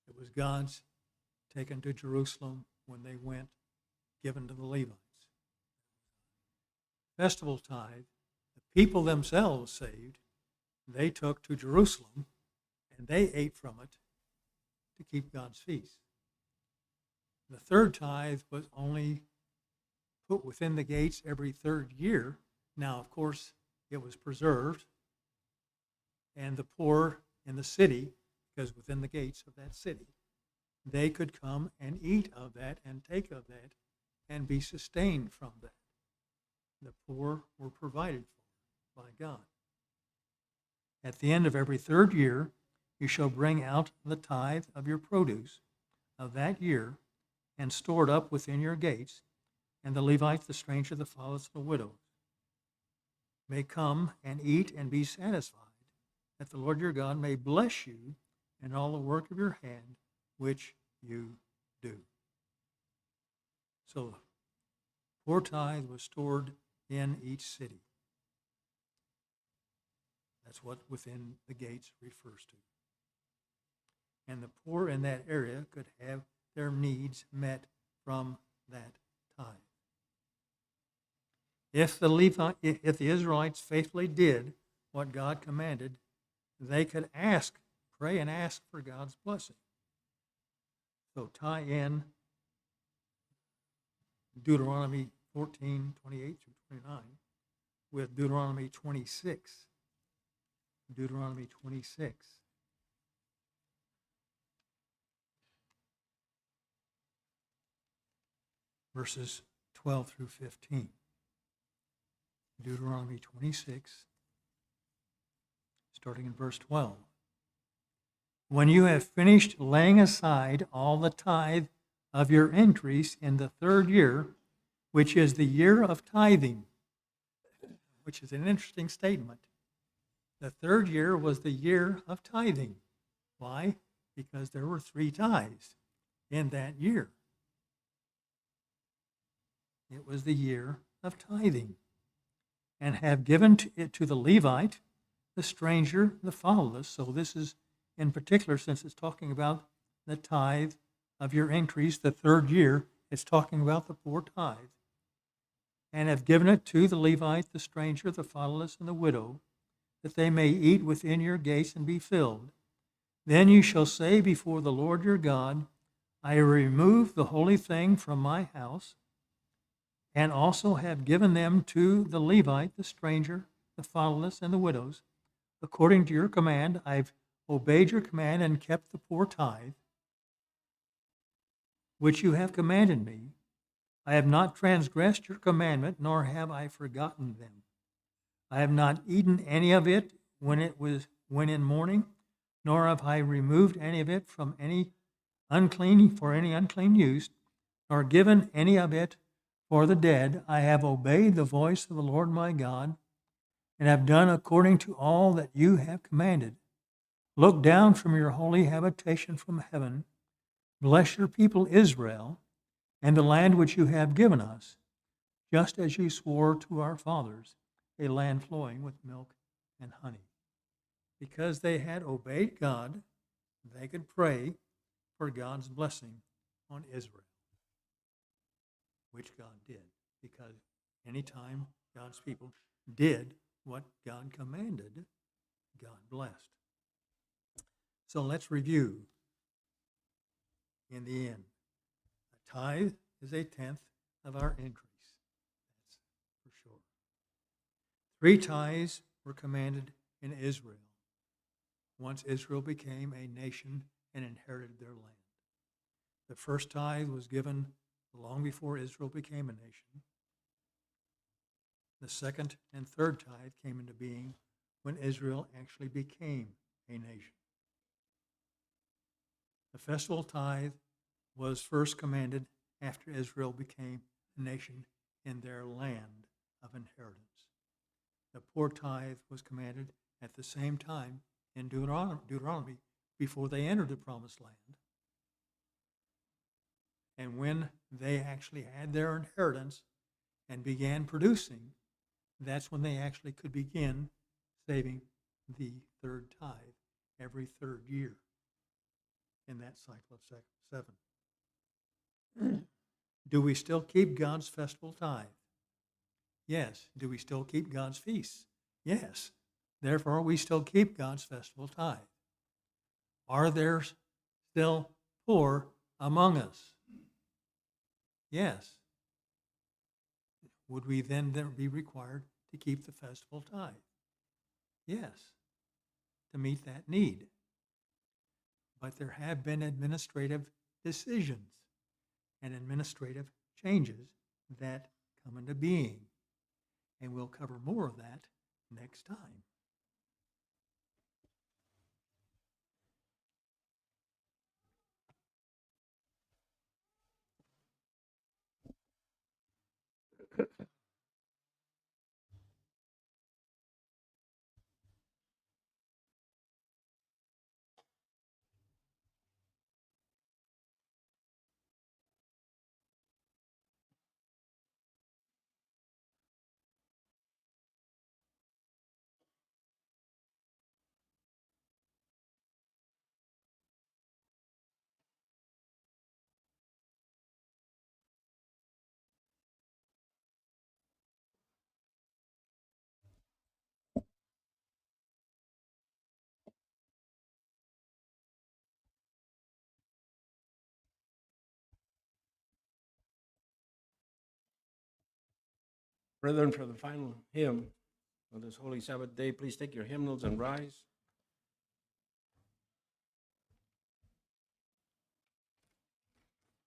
It was God's, taken to Jerusalem when they went, given to the Levites. Festival tithe, the people themselves saved, they took to Jerusalem and they ate from it to keep God's feast. The third tithe was only put within the gates every third year. Now, of course, it was preserved, and the poor in the city, because within the gates of that city, they could come and eat of that and take of that and be sustained from that. The poor were provided for by God. At the end of every third year, you shall bring out the tithe of your produce of that year and store it up within your gates, and the Levite, the stranger, the fatherless, and the widow may come and eat and be satisfied, that the Lord your God may bless you in all the work of your hand which you do. So, poor tithe was stored in each city. That's what within the gates refers to. And the poor in that area could have their needs met from that tithe. If the Israelites faithfully did what God commanded, they could pray and ask for God's blessing. So tie in Deuteronomy 14, 28 through 29 with Deuteronomy 26. Deuteronomy 26. Verses 12 through 15. Deuteronomy 26, starting in verse 12. When you have finished laying aside all the tithe of your increase in the third year, which is the year of tithing, which is an interesting statement. The third year was the year of tithing. Why? Because there were 3 tithes in that year. It was the year of tithing. And have given it to the Levite, the stranger, the fatherless. So this is in particular, since it's talking about the tithe of your increase, the third year, it's talking about the poor tithe. And have given it to the Levite, the stranger, the fatherless, and the widow, that they may eat within your gates and be filled. Then you shall say before the Lord your God, I remove the holy thing from my house, and also have given them to the Levite, the stranger, the fatherless, and the widows. According to your command, I've obeyed your command and kept the poor tithe, which you have commanded me. I have not transgressed your commandment, nor have I forgotten them. I have not eaten any of it when in mourning, nor have I removed any of it from any unclean use, nor given any of it for the dead. I have obeyed the voice of the Lord my God, and have done according to all that you have commanded. Look down from your holy habitation from heaven. Bless your people Israel, and the land which you have given us, just as you swore to our fathers, a land flowing with milk and honey. Because they had obeyed God, they could pray for God's blessing on Israel, which God did, because anytime God's people did what God commanded, God blessed. So let's review in the end. Tithe is a tenth of our increase. That's for sure. 3 tithes were commanded in Israel once Israel became a nation and inherited their land. The first tithe was given long before Israel became a nation. The second and third tithe came into being when Israel actually became a nation. The festival tithe was first commanded after Israel became a nation in their land of inheritance. The poor tithe was commanded at the same time in Deuteronomy before they entered the promised land. And when they actually had their inheritance and began producing, that's when they actually could begin saving the third tithe every third year in that cycle of 7. Do we still keep God's festival tithe? Yes. Do we still keep God's feasts? Yes. Therefore, we still keep God's festival tithe. Are there still poor among us? Yes. Would we then be required to keep the festival tithe? Yes, to meet that need. But there have been administrative decisions and administrative changes that come into being. And we'll cover more of that next time. Brethren, for the final hymn of this Holy Sabbath day, please take your hymnals and rise.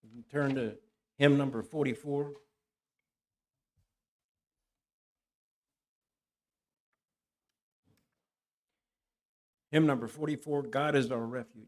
You can turn to hymn number 44. Hymn number 44, God is our refuge.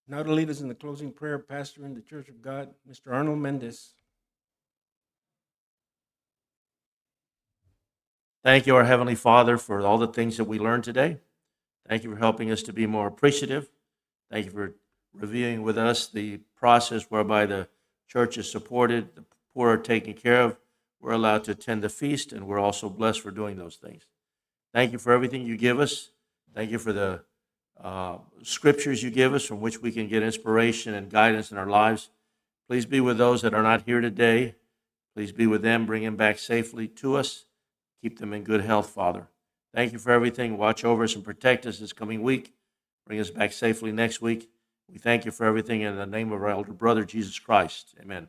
Now to lead us in the closing prayer, pastor in the Church of God, Mr. Arnold Mendez. Thank you, our Heavenly Father, for all the things that we learned today. Thank you for helping us to be more appreciative. Thank you for reviewing with us the process whereby the church is supported, the poor are taken care of, we're allowed to attend the feast, and we're also blessed for doing those things. Thank you for everything you give us. Thank you for the scriptures you give us from which we can get inspiration and guidance in our lives. Please be with those that are not here today. Please be with them. Bring them back safely to us. Keep them in good health, Father. Thank you for everything. Watch over us and protect us this coming week. Bring us back safely next week. We thank you for everything in the name of our elder brother, Jesus Christ. Amen.